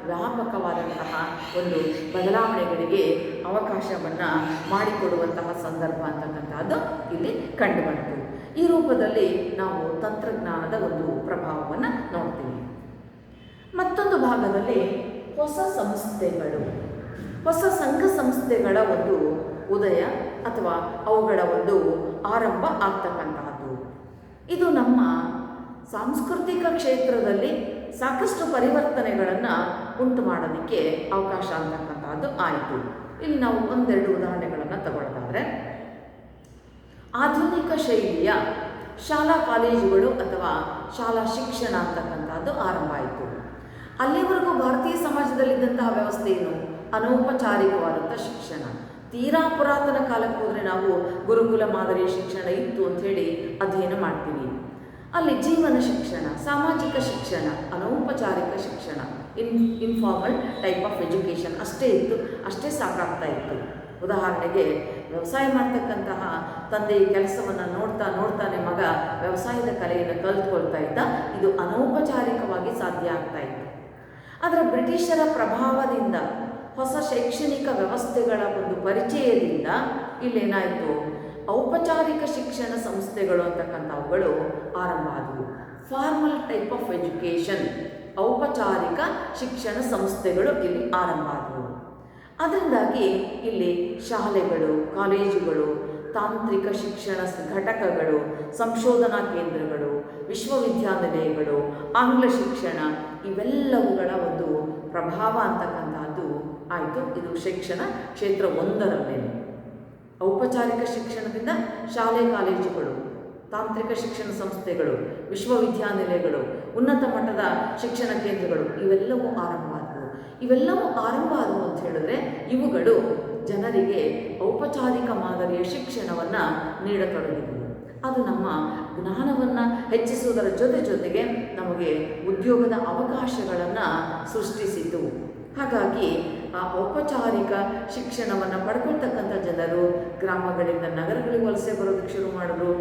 ವ್ಯಾಪಕವಾದಂತಹ ಒಂದು ಬದಲಾವಣೆಗಳಿಗೆ ಅವಕಾಶವನ್ನು ಮಾಡಿಕೊಡುವಂತಹ ಸಂದರ್ಭ ಅಂತಕ್ಕಂಥದ್ದು ಇಲ್ಲಿ ಕಂಡುಬಂತು. ಈ ರೂಪದಲ್ಲಿ ನಾವು ತಂತ್ರಜ್ಞಾನದ ಒಂದು ಪ್ರಭಾವವನ್ನು ನೋಡ್ತೀವಿ. ಮತ್ತೊಂದು ಭಾಗದಲ್ಲಿ ಹೊಸ ಸಂಸ್ಥೆಗಳು, ಹೊಸ ಸಂಘ ಸಂಸ್ಥೆಗಳ ಒಂದು ಉದಯ ಅಥವಾ ಅವುಗಳ ಒಂದು ಆರಂಭ ಆಗ್ತಕ್ಕಂತಹದ್ದು. ಇದು ನಮ್ಮ ಸಾಂಸ್ಕೃತಿಕ ಕ್ಷೇತ್ರದಲ್ಲಿ ಸಾಕಷ್ಟು ಪರಿವರ್ತನೆಗಳನ್ನು ಉಂಟು ಮಾಡೋದಕ್ಕೆ ಅವಕಾಶ ಅಂತಕ್ಕಂಥದ್ದು ಆಯಿತು. ಇಲ್ಲಿ ನಾವು ಒಂದೆರಡು ಉದಾಹರಣೆಗಳನ್ನು ತಗೊಳ್ಳೋದಾದರೆ, ಆಧುನಿಕ ಶೈಲಿಯ ಶಾಲಾ ಕಾಲೇಜುಗಳು ಅಥವಾ ಶಾಲಾ ಶಿಕ್ಷಣ ಅಂತಕ್ಕಂಥದ್ದು ಆರಂಭ ಆಯಿತು. ಅಲ್ಲಿವರೆಗೂ ಭಾರತೀಯ ಸಮಾಜದಲ್ಲಿದ್ದಂತಹ ವ್ಯವಸ್ಥೆ ಏನು? ಅನೌಪಚಾರಿಕವಾದಂಥ ಶಿಕ್ಷಣ. ತೀರಾ ಪುರಾತನ ಕಾಲಕ್ಕೆ ಹೋದರೆ ನಾವು ಗುರುಕುಲ ಮಾದರಿಯ ಶಿಕ್ಷಣ ಇತ್ತು ಅಂಥೇಳಿ ಅಧ್ಯಯನ ಮಾಡ್ತೀವಿ. ಅಲ್ಲಿ ಜೀವನ ಶಿಕ್ಷಣ, ಸಾಮಾಜಿಕ ಶಿಕ್ಷಣ, ಅನೌಪಚಾರಿಕ ಶಿಕ್ಷಣ, ಇನ್ಫಾರ್ಮಲ್ ಟೈಪ್ ಆಫ್ ಎಜುಕೇಷನ್ ಅಷ್ಟೇ ಇತ್ತು, ಅಷ್ಟೇ ಸಾಕಾಗ್ತಾ ಇತ್ತು. ಉದಾಹರಣೆಗೆ ವ್ಯವಸಾಯ ಮಾಡ್ತಕ್ಕಂತಹ ತಂದೆ ಕೆಲಸವನ್ನು ನೋಡ್ತಾನೆ ಮಗ ವ್ಯವಸಾಯದ ಕಲೆಯನ್ನು ಕಲಿತ್ಕೊಳ್ತಾ ಇದ್ದ. ಇದು ಅನೌಪಚಾರಿಕವಾಗಿ ಸಾಧ್ಯ ಆಗ್ತಾ ಇತ್ತು. ಆದರೆ ಬ್ರಿಟಿಷರ ಪ್ರಭಾವದಿಂದ, ಹೊಸ ಶೈಕ್ಷಣಿಕ ವ್ಯವಸ್ಥೆಗಳ ಒಂದು ಪರಿಚಯದಿಂದ ಇಲ್ಲೇನಾಯಿತು, ಔಪಚಾರಿಕ ಶಿಕ್ಷಣ ಸಂಸ್ಥೆಗಳು ಅಂತಕ್ಕಂಥವುಗಳು ಆರಂಭ ಆದವು. ಫಾರ್ಮಲ್ ಟೈಪ್ ಆಫ್ ಎಜುಕೇಷನ್, ಔಪಚಾರಿಕ ಶಿಕ್ಷಣ ಸಂಸ್ಥೆಗಳು ಇಲ್ಲಿ ಆರಂಭ ಆದವು. ಅದರಿಂದಾಗಿ ಇಲ್ಲಿ ಶಾಲೆಗಳು, ಕಾಲೇಜುಗಳು, ತಾಂತ್ರಿಕ ಶಿಕ್ಷಣ ಘಟಕಗಳು, ಸಂಶೋಧನಾ ಕೇಂದ್ರಗಳು, ವಿಶ್ವವಿದ್ಯಾನಿಲಯಗಳು, ಆಂಗ್ಲ ಶಿಕ್ಷಣ ಇವೆಲ್ಲವುಗಳ ಒಂದು ಪ್ರಭಾವ ಅಂತಕ್ಕಂಥದ್ದು ಆಯಿತು. ಇದು ಶಿಕ್ಷಣ ಕ್ಷೇತ್ರ ಒಂದರಲ್ಲೇ. ಔಪಚಾರಿಕ ಶಿಕ್ಷಣದಿಂದ ಶಾಲೆ ಕಾಲೇಜುಗಳು, ತಾಂತ್ರಿಕ ಶಿಕ್ಷಣ ಸಂಸ್ಥೆಗಳು, ವಿಶ್ವವಿದ್ಯಾನಿಲಯಗಳು, ಉನ್ನತ ಮಟ್ಟದ ಶಿಕ್ಷಣ ಕೇಂದ್ರಗಳು ಇವೆಲ್ಲವೂ ಆರಂಭ ಆದವು. ಇವೆಲ್ಲವೂ ಆರಂಭ ಆದವು ಅಂತ ಹೇಳಿದ್ರೆ ಇವುಗಳು ಜನರಿಗೆ ಔಪಚಾರಿಕ ಮಾದರಿಯ ಶಿಕ್ಷಣವನ್ನು ನೀಡತೊಡಗಿದವು. ಅದು ನಮ್ಮ ಜ್ಞಾನವನ್ನು ಹೆಚ್ಚಿಸುವುದರ ಜೊತೆಗೆ ನಮಗೆ ಉದ್ಯೋಗದ ಅವಕಾಶಗಳನ್ನು ಸೃಷ್ಟಿಸಿತು. ಹಾಗಾಗಿ ಆ ಔಪಚಾರಿಕ ಶಿಕ್ಷಣವನ್ನು ಪಡ್ಕೊಳ್ತಕ್ಕಂಥ ಜನರು ಗ್ರಾಮಗಳಿಂದ ನಗರಗಳಿಗೆ ವಲಸೆ ಬರೋದಕ್ಕೆ ಶುರು ಮಾಡಿದ್ರು.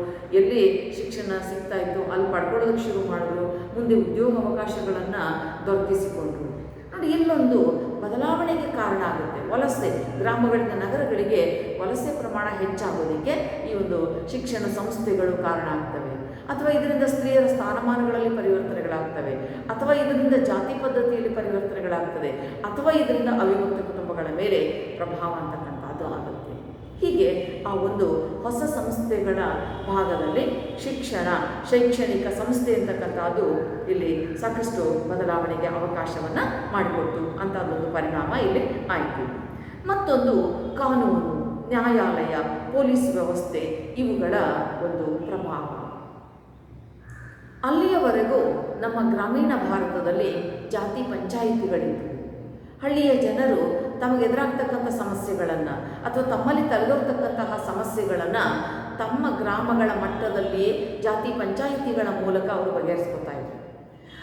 ಎಲ್ಲಿ ಶಿಕ್ಷಣ ಸಿಗ್ತಾ ಇತ್ತು ಅಲ್ಲಿ ಪಡ್ಕೊಳ್ಳೋದಕ್ಕೆ ಶುರು ಮಾಡಿದ್ರು. ಮುಂದೆ ಉದ್ಯೋಗ ಅವಕಾಶಗಳನ್ನು ದೊರಕಿಸಿಕೊಂಡ್ರು. ನೋಡಿ, ಇಲ್ಲೊಂದು ಬದಲಾವಣೆಗೆ ಕಾರಣ ಆಗುತ್ತೆ. ವಲಸೆ, ಗ್ರಾಮಗಳಿಂದ ನಗರಗಳಿಗೆ ವಲಸೆ ಪ್ರಮಾಣ ಹೆಚ್ಚಾಗೋದಕ್ಕೆ ಈ ಒಂದು ಶಿಕ್ಷಣ ಸಂಸ್ಥೆಗಳು ಕಾರಣ ಆಗ್ತವೆ. ಅಥವಾ ಇದರಿಂದ ಸ್ತ್ರೀಯರ ಸ್ಥಾನಮಾನಗಳಲ್ಲಿ ಪರಿವರ್ತನೆಗಳಾಗ್ತವೆ, ಅಥವಾ ಇದರಿಂದ ಜಾತಿ ಪದ್ಧತಿಯಲ್ಲಿ ಪರಿವರ್ತನೆಗಳಾಗ್ತದೆ, ಅಥವಾ ಇದರಿಂದ ಅವಿಭಕ್ತ ಕುಟುಂಬಗಳ ಮೇಲೆ ಪ್ರಭಾವ ಅಂತಕ್ಕಂಥದ್ದು ಆಗುತ್ತೆ. ಹೀಗೆ ಆ ಒಂದು ಹೊಸ ಸಂಸ್ಥೆಗಳ ಭಾಗದಲ್ಲಿ ಶೈಕ್ಷಣಿಕ ಸಂಸ್ಥೆ ಅಂತಕ್ಕಂಥದ್ದು ಇಲ್ಲಿ ಸಾಕಷ್ಟು ಬದಲಾವಣೆಗೆ ಅವಕಾಶವನ್ನು ಮಾಡಿಕೊಡ್ತು ಅಂಥದ್ದೊಂದು ಪರಿಣಾಮ ಇಲ್ಲಿ ಆಯಿತು. ಮತ್ತೊಂದು ಕಾನೂನು, ನ್ಯಾಯಾಲಯ, ಪೊಲೀಸ್ ವ್ಯವಸ್ಥೆ ಇವುಗಳ ಒಂದು ಪ್ರಭಾವ. ಅಲ್ಲಿಯವರೆಗೂ ನಮ್ಮ ಗ್ರಾಮೀಣ ಭಾರತದಲ್ಲಿ ಜಾತಿ ಪಂಚಾಯಿತಿಗಳಿದ್ದವು. ಹಳ್ಳಿಯ ಜನರು ತಮಗೆ ಎದುರಾಗ್ತಕ್ಕಂಥ ಸಮಸ್ಯೆಗಳನ್ನು ಅಥವಾ ತಮ್ಮಲ್ಲಿ ತಲೆದೋರ್ತಕ್ಕಂತಹ ಸಮಸ್ಯೆಗಳನ್ನು ತಮ್ಮ ಗ್ರಾಮಗಳ ಮಟ್ಟದಲ್ಲಿಯೇ ಜಾತಿ ಪಂಚಾಯಿತಿಗಳ ಮೂಲಕ ಅವರು ಬಗೆಹರಿಸ್ಕೊತಾ ಇದ್ರು.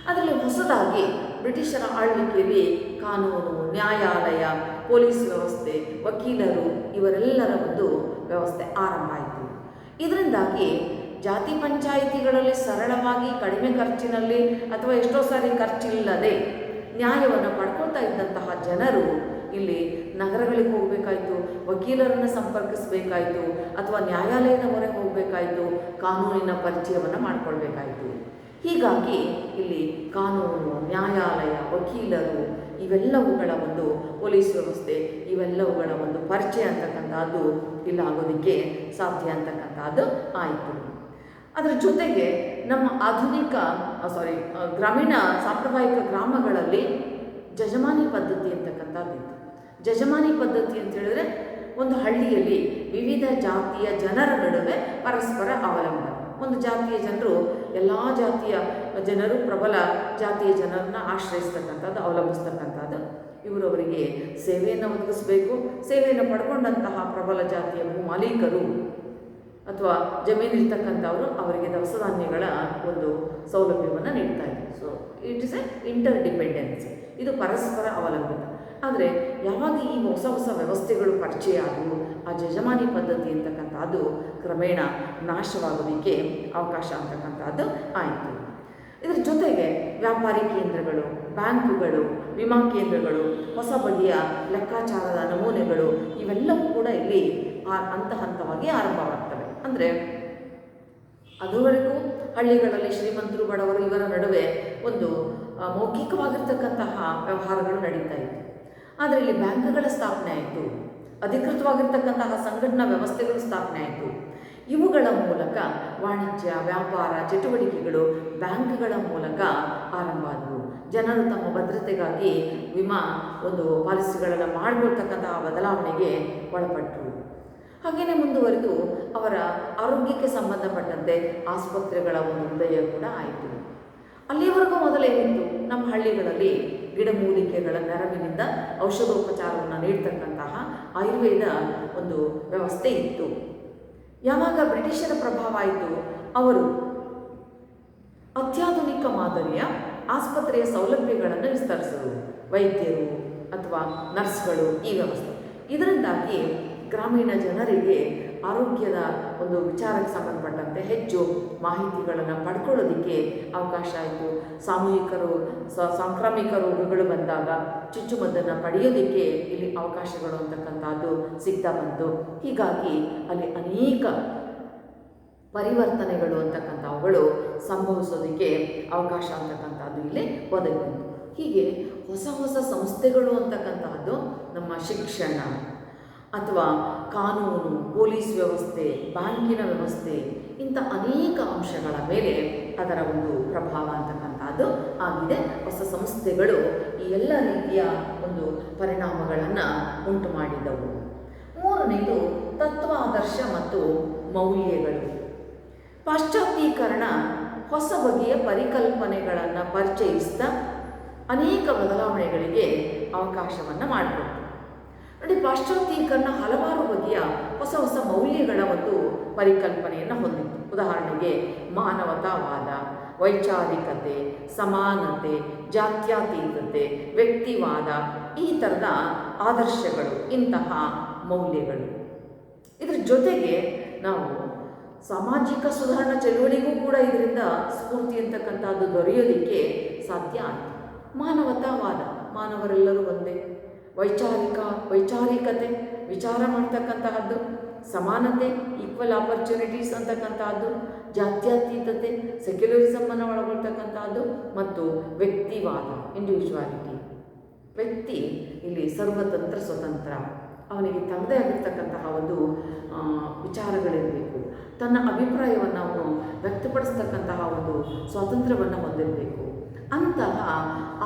ಅದರಲ್ಲಿ ಹೊಸದಾಗಿ ಬ್ರಿಟಿಷರ ಆಳ್ವಿಕೆಯಲ್ಲಿ ಕಾನೂನು, ನ್ಯಾಯಾಲಯ, ಪೊಲೀಸ್ ವ್ಯವಸ್ಥೆ, ವಕೀಲರು ಇವರೆಲ್ಲರ ಒಂದು ವ್ಯವಸ್ಥೆ ಆರಂಭ ಆಯಿತು. ಇದರಿಂದಾಗಿ ಜಾತಿ ಪಂಚಾಯಿತಿಗಳಲ್ಲಿ ಸರಳವಾಗಿ ಕಡಿಮೆ ಖರ್ಚಿನಲ್ಲಿ ಅಥವಾ ಎಷ್ಟೋ ಸಾರಿ ಖರ್ಚಿಲ್ಲದೆ ನ್ಯಾಯವನ್ನು ಪಡ್ಕೊಳ್ತಾ ಇದ್ದಂತಹ ಜನರು ಇಲ್ಲಿ ನಗರಗಳಿಗೆ ಹೋಗಬೇಕಾಯಿತು, ವಕೀಲರನ್ನು ಸಂಪರ್ಕಿಸಬೇಕಾಯಿತು, ಅಥವಾ ನ್ಯಾಯಾಲಯದ ಮೊರೆ ಹೋಗಬೇಕಾಯಿತು, ಕಾನೂನಿನ ಪರಿಚಯವನ್ನು ಮಾಡಿಕೊಳ್ಬೇಕಾಯಿತು. ಹೀಗಾಗಿ ಇಲ್ಲಿ ಕಾನೂನು, ನ್ಯಾಯಾಲಯ, ವಕೀಲರು ಇವೆಲ್ಲವುಗಳ ಒಂದು ಪೊಲೀಸ್ ವ್ಯವಸ್ಥೆ ಇವೆಲ್ಲವುಗಳ ಒಂದು ಪರಿಚಯ ಅಂತಕ್ಕಂಥದ್ದು ಇಲ್ಲಾಗೋದಕ್ಕೆ ಸಾಧ್ಯ ಅಂತಕ್ಕಂಥದ್ದು ಆಯಿತು. ಅದರ ಜೊತೆಗೆ ನಮ್ಮ ಗ್ರಾಮೀಣ ಸಾಂಪ್ರದಾಯಿಕ ಗ್ರಾಮಗಳಲ್ಲಿ ಜಜಮಾನಿ ಪದ್ಧತಿ ಅಂತಕ್ಕಂಥದ್ದಿತ್ತು. ಜಜಮಾನಿ ಪದ್ಧತಿ ಅಂತ ಹೇಳಿದ್ರೆ ಒಂದು ಹಳ್ಳಿಯಲ್ಲಿ ವಿವಿಧ ಜಾತಿಯ ಜನರ ನಡುವೆ ಪರಸ್ಪರ ಅವಲಂಬನೆ. ಒಂದು ಜಾತಿಯ ಜನರು ಎಲ್ಲ ಜಾತಿಯ ಜನರು ಪ್ರಬಲ ಜಾತಿಯ ಜನರನ್ನು ಆಶ್ರಯಿಸ್ತಕ್ಕಂಥದ್ದು, ಅವಲಂಬಿಸ್ತಕ್ಕಂಥದ್ದು. ಇವರವರಿಗೆ ಸೇವೆಯನ್ನು ಒದಗಿಸಬೇಕು. ಸೇವೆಯನ್ನು ಪಡ್ಕೊಂಡಂತಹ ಪ್ರಬಲ ಜಾತಿಯ ಮಾಲೀಕರು ಅಥವಾ ಜಮೀನಿರ್ತಕ್ಕಂಥವರು ಅವರಿಗೆ ದವಸ ಧಾನ್ಯಗಳ ಒಂದು ಸೌಲಭ್ಯವನ್ನು ನೀಡ್ತಾ ಇದ್ದಾರೆ. So it is A inter dependency, ಇದು ಪರಸ್ಪರ ಅವಲಂಬಿತ. ಆದರೆ ಯಾವಾಗ ಈ ಹೊಸ ಹೊಸ ವ್ಯವಸ್ಥೆಗಳು ಪರಿಚಯ ಆದವು, ಆ ಜಜಮಾನಿ ಪದ್ಧತಿ ಅಂತಕ್ಕಂಥದ್ದು ಕ್ರಮೇಣ ನಾಶವಾಗೋದಕ್ಕೆ ಅವಕಾಶ ಅಂತಕ್ಕಂಥದ್ದು ಆಯಿತು. ಇದರ ಜೊತೆಗೆ ವ್ಯಾಪಾರಿ ಕೇಂದ್ರಗಳು, ಬ್ಯಾಂಕುಗಳು, ವಿಮಾ ಕೇಂದ್ರಗಳು, ಹೊಸ ಬಗೆಯ ಲೆಕ್ಕಾಚಾರದ ನಮೂನೆಗಳು ಇವೆಲ್ಲವೂ ಕೂಡ ಇಲ್ಲಿ ಹಂತವಾಗಿ ಆರಂಭವಾಗ್ತವೆ. ಅಂದರೆ ಅದುವರೆಗೂ ಹಳ್ಳಿಗಳಲ್ಲಿ ಶ್ರೀಮಂತರು ಬಡವರು ಇವರ ನಡುವೆ ಒಂದು ಮೌಖಿಕವಾಗಿರ್ತಕ್ಕಂತಹ ವ್ಯವಹಾರಗಳು ನಡೀತಾ ಇತ್ತು. ಆದರೆ ಇಲ್ಲಿ ಬ್ಯಾಂಕ್ಗಳ ಸ್ಥಾಪನೆ ಆಯಿತು, ಅಧಿಕೃತವಾಗಿರ್ತಕ್ಕಂತಹ ಸಂಘಟನಾ ವ್ಯವಸ್ಥೆಗಳು ಸ್ಥಾಪನೆ ಆಯಿತು. ಇವುಗಳ ಮೂಲಕ ವಾಣಿಜ್ಯ, ವ್ಯಾಪಾರ ಚಟುವಟಿಕೆಗಳು ಬ್ಯಾಂಕ್ಗಳ ಮೂಲಕ ಆರಂಭ ಆದವು. ಜನರು ತಮ್ಮ ಭದ್ರತೆಗಾಗಿ ವಿಮಾ ಒಂದು ಪಾಲಿಸಿಗಳನ್ನು ಮಾಡಿಕೊಳ್ತಕ್ಕಂತಹ ಬದಲಾವಣೆಗೆ ಒಳಪಟ್ಟರು. ಹಾಗೆಯೇ ಮುಂದುವರೆದು ಅವರ ಆರೋಗ್ಯಕ್ಕೆ ಸಂಬಂಧಪಟ್ಟಂತೆ ಆಸ್ಪತ್ರೆಗಳ ಒಂದು ಉದಯ ಕೂಡ ಆಯಿತು. ಅಲ್ಲಿವರೆಗೂ ಮೊದಲೇನಿತ್ತು, ನಮ್ಮ ಹಳ್ಳಿಗಳಲ್ಲಿ ಗಿಡಮೂಲಿಕೆಗಳ ನೆರವಿನಿಂದ ಔಷಧೋಪಚಾರವನ್ನು ನೀಡ್ತಕ್ಕಂತಹ ಆಯುರ್ವೇದ ಒಂದು ವ್ಯವಸ್ಥೆ ಇತ್ತು. ಯಾವಾಗ ಬ್ರಿಟಿಷರ ಪ್ರಭಾವ ಆಯಿತು, ಅವರು ಅತ್ಯಾಧುನಿಕ ಮಾದರಿಯ ಆಸ್ಪತ್ರೆಯ ಸೌಲಭ್ಯಗಳನ್ನು ವಿಸ್ತರಿಸಿದರು. ವೈದ್ಯರು ಅಥವಾ ನರ್ಸ್ಗಳು ಈ ವ್ಯವಸ್ಥೆ. ಇದರಿಂದಾಗಿ ಗ್ರಾಮೀಣ ಜನರಿಗೆ ಆರೋಗ್ಯದ ಒಂದು ವಿಚಾರಕ್ಕೆ ಸಂಬಂಧಪಟ್ಟಂತೆ ಹೆಚ್ಚು ಮಾಹಿತಿಗಳನ್ನು ಪಡ್ಕೊಳ್ಳೋದಕ್ಕೆ ಅವಕಾಶ ಆಯಿತು. ಸಾಂಕ್ರಾಮಿಕ ರೋಗಗಳು ಬಂದಾಗ ಚುಚ್ಚುಮದ್ದನ್ನು ಪಡೆಯೋದಕ್ಕೆ ಇಲ್ಲಿ ಅವಕಾಶಗಳು ಅಂತಕ್ಕಂಥದ್ದು ಸಿಗ್ತಾ ಬಂತು. ಹೀಗಾಗಿ ಅಲ್ಲಿ ಅನೇಕ ಪರಿವರ್ತನೆಗಳು ಅಂತಕ್ಕಂಥವುಗಳು ಸಂಭವಿಸೋದಕ್ಕೆ ಅವಕಾಶ ಅಂತಕ್ಕಂಥದ್ದು ಇಲ್ಲಿ ಒದಗಿ ಬಂತು. ಹೀಗೆ ಹೊಸ ಹೊಸ ಸಂಸ್ಥೆಗಳು ಅಂತಕ್ಕಂತಹದ್ದು ನಮ್ಮ ಶಿಕ್ಷಣ ಅಥವಾ ಕಾನೂನು, ಪೊಲೀಸ್ ವ್ಯವಸ್ಥೆ, ಬ್ಯಾಂಕಿನ ವ್ಯವಸ್ಥೆ ಇಂಥ ಅನೇಕ ಅಂಶಗಳ ಮೇಲೆ ಅದರ ಒಂದು ಪ್ರಭಾವ ಅಂತಕ್ಕಂಥದ್ದು ಆಗಿದೆ. ಹೊಸ ಸಂಸ್ಥೆಗಳು ಈ ಎಲ್ಲ ರೀತಿಯ ಒಂದು ಪರಿಣಾಮಗಳನ್ನು ಉಂಟು ಮಾಡಿದವು. ಮೂರನೆಯದು ತತ್ವ, ಆದರ್ಶ ಮತ್ತು ಮೌಲ್ಯಗಳು. ಪಾಶ್ಚಾತ್ಯೀಕರಣ ಹೊಸ ಬಗೆಯ ಪರಿಕಲ್ಪನೆಗಳನ್ನು ಪರಿಚಯಿಸಿದ ಅನೇಕ ಬದಲಾವಣೆಗಳಿಗೆ ಅವಕಾಶವನ್ನು ಮಾಡಿಕೊಡ್ತು. ನೋಡಿ, ಪಾಶ್ಚಾತ್ಯೀಕರಣ ಹಲವಾರು ಬಗೆಯ ಹೊಸ ಹೊಸ ಮೌಲ್ಯಗಳ ಒಂದು ಪರಿಕಲ್ಪನೆಯನ್ನು ಹೊಂದಿತ್ತು. ಉದಾಹರಣೆಗೆ ಮಾನವತಾವಾದ, ವೈಚಾರಿಕತೆ, ಸಮಾನತೆ, ಜಾತ್ಯತೀತತೆ, ವ್ಯಕ್ತಿವಾದ, ಈ ಥರದ ಆದರ್ಶಗಳು, ಇಂತಹ ಮೌಲ್ಯಗಳು. ಇದರ ಜೊತೆಗೆ ನಾವು ಸಾಮಾಜಿಕ ಸುಧಾರಣಾ ಚಳುವಳಿಗೂ ಕೂಡ ಇದರಿಂದ ಸ್ಫೂರ್ತಿ ಅಂತಕ್ಕಂಥದ್ದು ದೊರೆಯೋದಕ್ಕೆ ಸಾಧ್ಯ ಆಯಿತು. ಮಾನವತಾವಾದ, ಮಾನವರೆಲ್ಲರೂ ಒಂದೇ. ವೈಚಾರಿಕತೆ, ವಿಚಾರ ಮಾಡ್ತಕ್ಕಂತಹದ್ದು. ಸಮಾನತೆ, ಈಕ್ವಲ್ ಆಪರ್ಚುನಿಟೀಸ್ ಅಂತಕ್ಕಂತಹದ್ದು. ಜಾತ್ಯತೀತತೆ, ಸೆಕ್ಯುಲರಿಸಮನ್ನು ಒಳಗೊಳ್ತಕ್ಕಂತಹದ್ದು. ಮತ್ತು ವ್ಯಕ್ತಿವಾದ, ಇಂಡಿವಿಜುವಾಲಿಟಿ. ವ್ಯಕ್ತಿ ಇಲ್ಲಿ ಸರ್ವತಂತ್ರ ಸ್ವತಂತ್ರ, ಅವನಿಗೆ ತನ್ನದೇ ಆಗಿರ್ತಕ್ಕಂತಹ ಒಂದು ವಿಚಾರಗಳಿರಬೇಕು, ತನ್ನ ಅಭಿಪ್ರಾಯವನ್ನು ಅವನು ವ್ಯಕ್ತಪಡಿಸ್ತಕ್ಕಂತಹ ಒಂದು ಸ್ವಾತಂತ್ರ್ಯವನ್ನು ಹೊಂದಿರಬೇಕು. ಅಂತಹ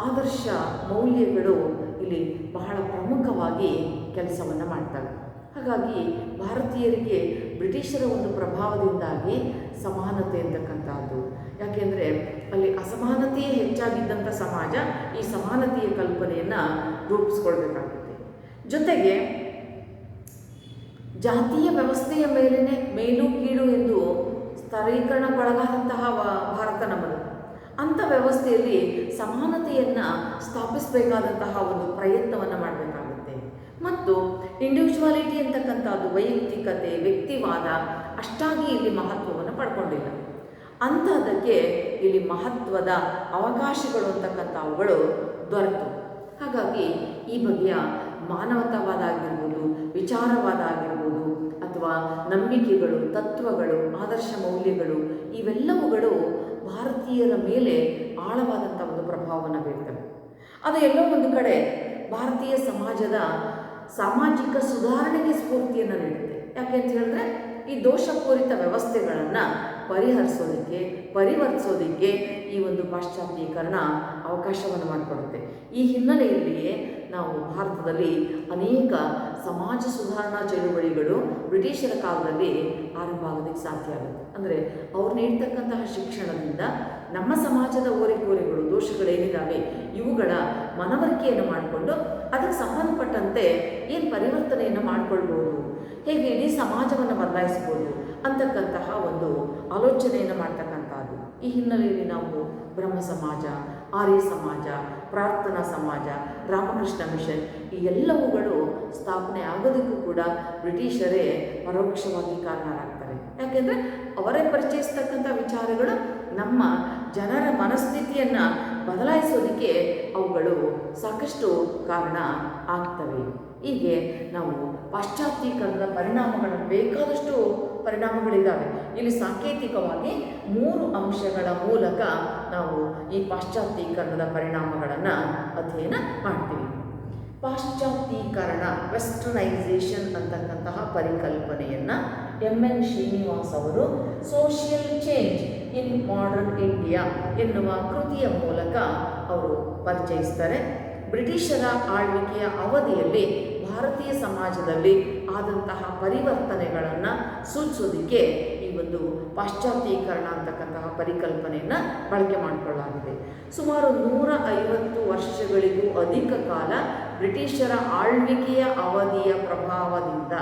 ಆದರ್ಶ ಮೌಲ್ಯಗಳು ಇಲ್ಲಿ ಬಹಳ ಪ್ರಮುಖವಾಗಿ ಕೆಲಸವನ್ನು ಮಾಡ್ತವೆ. ಹಾಗಾಗಿ ಭಾರತೀಯರಿಗೆ ಬ್ರಿಟಿಷರ ಒಂದು ಪ್ರಭಾವದಿಂದಾಗಿ ಸಮಾನತೆ ಅಂತಕ್ಕಂಥದ್ದು, ಯಾಕೆಂದರೆ ಅಲ್ಲಿ ಅಸಮಾನತೆಯೇ ಹೆಚ್ಚಾಗಿದ್ದಂಥ ಸಮಾಜ ಈ ಸಮಾನತೆಯ ಕಲ್ಪನೆಯನ್ನು ರೂಪಿಸ್ಕೊಳ್ಬೇಕಾಗುತ್ತೆ. ಜೊತೆಗೆ ಜಾತಿಯ ವ್ಯವಸ್ಥೆಯ ಮೇಲೇ ಮೇಲು ಕೀಳು ಎಂದು ಸ್ತರೀಕರಣಕ್ಕೊಳಗಾದಂತಹ ಭಾರತ ನಮ್ಮದು. ಅಂಥ ವ್ಯವಸ್ಥೆಯಲ್ಲಿ ಸಮಾನತೆಯನ್ನು ಸ್ಥಾಪಿಸಬೇಕಾದಂತಹ ಒಂದು ಪ್ರಯತ್ನವನ್ನು ಮಾಡಬೇಕಾಗುತ್ತೆ. ಮತ್ತು ಇಂಡಿವಿಜುವಾಲಿಟಿ ಅಂತಕ್ಕಂಥದ್ದು, ವೈಯಕ್ತಿಕತೆ, ವ್ಯಕ್ತಿವಾದ ಅಷ್ಟಾಗಿ ಇಲ್ಲಿ ಮಹತ್ವವನ್ನು ಪಡ್ಕೊಂಡಿಲ್ಲ. ಅಂಥದ್ದಕ್ಕೆ ಇಲ್ಲಿ ಮಹತ್ವದ ಅವಕಾಶಗಳು ಅಂತಕ್ಕಂಥವುಗಳು ದೊರೆತು. ಹಾಗಾಗಿ ಈ ಬಗೆಯ ಮಾನವತಾವಾದ ಆಗಿರ್ಬೋದು, ವಿಚಾರವಾದ ಆಗಿರ್ಬೋದು, ಅಥವಾ ನಂಬಿಕೆಗಳು, ತತ್ವಗಳು, ಆದರ್ಶ ಮೌಲ್ಯಗಳು, ಇವೆಲ್ಲವುಗಳು ಭಾರತೀಯರ ಮೇಲೆ ಆಳವಾದಂಥ ಒಂದು ಪ್ರಭಾವವನ್ನು ಬೀರ್ತವೆ. ಅದು ಎಲ್ಲೋ ಒಂದು ಕಡೆ ಭಾರತೀಯ ಸಮಾಜದ ಸಾಮಾಜಿಕ ಸುಧಾರಣೆಗೆ ಸ್ಫೂರ್ತಿಯನ್ನು ನೀಡುತ್ತೆ. ಯಾಕೆ ಅಂತ ಹೇಳಿದ್ರೆ ಈ ದೋಷಪೂರಿತ ವ್ಯವಸ್ಥೆಗಳನ್ನು ಪರಿಹರಿಸೋದಕ್ಕೆ, ಪರಿವರ್ತಿಸೋದಕ್ಕೆ ಈ ಒಂದು ಪಾಶ್ಚಾತ್ಯೀಕರಣ ಅವಕಾಶವನ್ನು ಮಾಡಿಕೊಡುತ್ತೆ. ಈ ಹಿನ್ನೆಲೆಯಲ್ಲಿಯೇ ನಾವು ಭಾರತದಲ್ಲಿ ಅನೇಕ ಸಮಾಜ ಸುಧಾರಣಾ ಚಳುವಳಿಗಳು ಬ್ರಿಟಿಷರ ಕಾಲದಲ್ಲಿ ಆರಂಭ ಆಗೋದಕ್ಕೆ ಸಾಧ್ಯ ಆಗುತ್ತೆ. ಅಂದರೆ ಅವ್ರು ನೀಡ್ತಕ್ಕಂತಹ ಶಿಕ್ಷಣದಿಂದ ನಮ್ಮ ಸಮಾಜದ ಓರೆಕೋರೆಗಳು, ದೋಷಗಳೇನಿದ್ದಾವೆ ಇವುಗಳ ಮನವರಿಕೆಯನ್ನು ಮಾಡಿಕೊಂಡು ಅದಕ್ಕೆ ಸಂಬಂಧಪಟ್ಟಂತೆ ಏನು ಪರಿವರ್ತನೆಯನ್ನು ಮಾಡಿಕೊಳ್ಬೋದು, ಹೇಗೆ ಇಡೀ ಸಮಾಜವನ್ನು ಬದಲಾಯಿಸ್ಬೋದು ಅಂತಕ್ಕಂತಹ ಒಂದು ಆಲೋಚನೆಯನ್ನು ಮಾಡ್ತಕ್ಕಂಥದ್ದು. ಈ ಹಿನ್ನೆಲೆಯಲ್ಲಿ ನಾವು ಬ್ರಹ್ಮ ಸಮಾಜ, ಆರ್ಯ ಸಮಾಜ, ಪ್ರಾರ್ಥನಾ ಸಮಾಜ, ರಾಮಕೃಷ್ಣ ಮಿಷನ್ ಈ ಎಲ್ಲವುಗಳು ಸ್ಥಾಪನೆ ಆಗೋದಕ್ಕೂ ಕೂಡ ಬ್ರಿಟಿಷರೇ ಪರೋಕ್ಷವಾಗಿ ಕಾರಣರಾಗ್ತಾರೆ. ಯಾಕೆಂದರೆ ಅವರೇ ಪರಿಚಯಿಸ್ತಕ್ಕಂಥ ವಿಚಾರಗಳು ನಮ್ಮ ಜನರ ಮನಸ್ಥಿತಿಯನ್ನು ಬದಲಾಯಿಸೋದಕ್ಕೆ ಅವುಗಳು ಸಾಕಷ್ಟು ಕಾರಣ ಆಗ್ತವೆ. ಹೀಗೆ ನಾವು ಪಾಶ್ಚಾತ್ಯೀಕರಣದ ಪರಿಣಾಮಗಳನ್ನು ಬೇಕಾದಷ್ಟು ಪರಿಣಾಮಗಳಿದ್ದಾವೆ. ಇಲ್ಲಿ ಸಾಂಕೇತಿಕವಾಗಿ 3 ಅಂಶಗಳ ಮೂಲಕ ನಾವು ಈ ಪಾಶ್ಚಾತ್ಯೀಕರಣದ ಪರಿಣಾಮಗಳನ್ನು ಅಧ್ಯಯನ ಮಾಡ್ತೀವಿ. ಪಾಶ್ಚಾತ್ಯೀಕರಣ, ವೆಸ್ಟರ್ನೈಸೇಷನ್ ಅಂತಕ್ಕಂತಹ ಪರಿಕಲ್ಪನೆಯನ್ನು MN ಶ್ರೀನಿವಾಸ್ ಅವರು social change in modern India ಎನ್ನುವ ಕೃತಿಯ ಮೂಲಕ ಅವರು ಪರಿಚಯಿಸ್ತಾರೆ. ಬ್ರಿಟಿಷರ ಆಳ್ವಿಕೆಯ ಅವಧಿಯಲ್ಲಿ ಭಾರತೀಯ ಸಮಾಜದಲ್ಲಿ ಆದಂತಹ ಪರಿವರ್ತನೆಗಳನ್ನು ಸೂಚಿಸೋದಕ್ಕೆ ಈ ಒಂದು ಪಾಶ್ಚಾತ್ಯೀಕರಣ ಅಂತಕ್ಕಂತಹ ಪರಿಕಲ್ಪನೆಯನ್ನು ಬಳಕೆ ಮಾಡಿಕೊಳ್ಳಲಾಗಿದೆ. ಸುಮಾರು 150 ವರ್ಷಗಳಿಗೂ ಅಧಿಕ ಕಾಲ ಬ್ರಿಟಿಷರ ಆಳ್ವಿಕೆಯ ಅವಧಿಯ ಪ್ರಭಾವದಿಂದ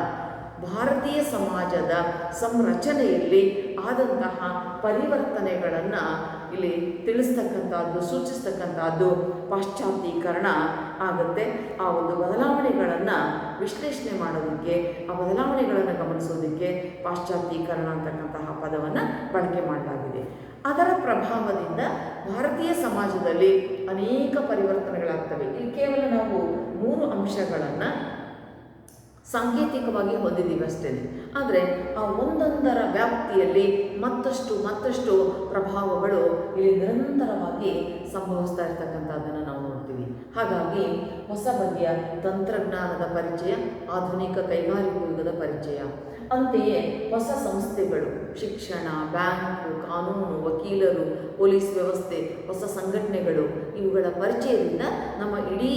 ಭಾರತೀಯ ಸಮಾಜದ ಸಂರಚನೆಯಲ್ಲಿ ಆದಂತಹ ಪರಿವರ್ತನೆಗಳನ್ನು ಇಲ್ಲಿ ತಿಳಿಸ್ತಕ್ಕಂಥದ್ದು, ಸೂಚಿಸ್ತಕ್ಕಂಥದ್ದು ಪಾಶ್ಚಾತ್ಯೀಕರಣ ಆಗುತ್ತೆ. ಆ ಒಂದು ಬದಲಾವಣೆಗಳನ್ನು ವಿಶ್ಲೇಷಣೆ ಮಾಡೋದಕ್ಕೆ, ಆ ಬದಲಾವಣೆಗಳನ್ನು ಗಮನಿಸೋದಕ್ಕೆ ಪಾಶ್ಚಾತ್ಯೀಕರಣ ಅಂತಕ್ಕಂತಹ ಪದವನ್ನು ಬಳಕೆ ಮಾಡಲಾಗಿದೆ. ಅದರ ಪ್ರಭಾವದಿಂದ ಭಾರತೀಯ ಸಮಾಜದಲ್ಲಿ ಅನೇಕ ಪರಿವರ್ತನೆಗಳಾಗ್ತವೆ. ಇಲ್ಲಿ ಕೇವಲ ನಾವು 3 ಅಂಶಗಳನ್ನು ಸಾಂಕೇತಿಕವಾಗಿ ಹೊಂದಿದ್ದೀವಿ ಅಷ್ಟೇ. ಆದರೆ ಆ ಒಂದೊಂದರ ವ್ಯಾಪ್ತಿಯಲ್ಲಿ ಮತ್ತಷ್ಟು ಪ್ರಭಾವಗಳು ಇಲ್ಲಿ ನಿರಂತರವಾಗಿ ಸಂಭವಿಸ್ತಾ ಇರ್ತಕ್ಕಂಥದ್ದನ್ನು ನಾವು ನೋಡ್ತೀವಿ. ಹಾಗಾಗಿ ಹೊಸ ಬಗೆಯ ತಂತ್ರಜ್ಞಾನದ ಪರಿಚಯ, ಆಧುನಿಕ ಕೈಗಾರಿಕಾ ಯುಗದ ಪರಿಚಯ, ಅಂತೆಯೇ ಹೊಸ ಸಂಸ್ಥೆಗಳು, ಶಿಕ್ಷಣ, ಬ್ಯಾಂಕು, ಕಾನೂನು, ವಕೀಲರು, ಪೊಲೀಸ್ ವ್ಯವಸ್ಥೆ, ಹೊಸ ಸಂಘಟನೆಗಳು, ಇವುಗಳ ಪರಿಚಯದಿಂದ ನಮ್ಮ ಇಡೀ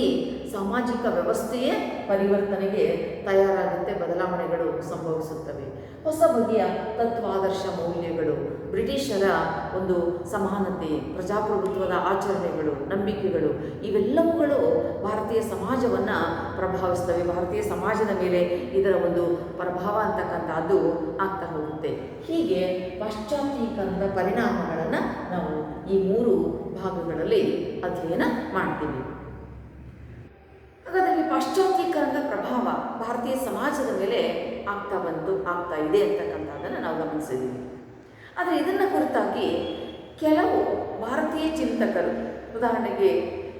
ಸಾಮಾಜಿಕ ವ್ಯವಸ್ಥೆಯೇ ಪರಿವರ್ತನೆಗೆ ತಯಾರಾಗುತ್ತೆ, ಬದಲಾವಣೆಗಳು ಸಂಭವಿಸುತ್ತವೆ. ಹೊಸ ಬಗೆಯ ತತ್ವಾದರ್ಶ ಮೌಲ್ಯಗಳು, ಬ್ರಿಟಿಷರ ಒಂದು ಸಮಾನತೆ, ಪ್ರಜಾಪ್ರಭುತ್ವದ ಆಚರಣೆಗಳು, ನಂಬಿಕೆಗಳು ಇವೆಲ್ಲವುಗಳು ಭಾರತೀಯ ಸಮಾಜವನ್ನು ಪ್ರಭಾವಿಸ್ತವೆ. ಭಾರತೀಯ ಸಮಾಜದ ಮೇಲೆ ಇದರ ಒಂದು ಪ್ರಭಾವ ಅಂತಕ್ಕಂಥದ್ದು ಆಗ್ತಾ ಹೋಗುತ್ತೆ. ಹೀಗೆ ಪಾಶ್ಚಾತ್ಯೀಕರಣದ ಪರಿಣಾಮಗಳನ್ನು ನಾವು ಈ 3 ಭಾಗಗಳಲ್ಲಿ ಅಧ್ಯಯನ ಮಾಡ್ತೀವಿ. ಹಾಗಾದರೆ ಪಾಶ್ಚಾತ್ಯೀಕರಣದ ಪ್ರಭಾವ ಭಾರತೀಯ ಸಮಾಜದ ಮೇಲೆ ಆಗ್ತಾ ಇದೆ ಅಂತಕ್ಕಂಥದ್ದನ್ನು ನಾವು ಗಮನಿಸಿದ್ದೀವಿ. ಆದರೆ ಇದನ್ನು ಕುರಿತಾಗಿ ಕೆಲವು ಭಾರತೀಯ ಚಿಂತಕರು, ಉದಾಹರಣೆಗೆ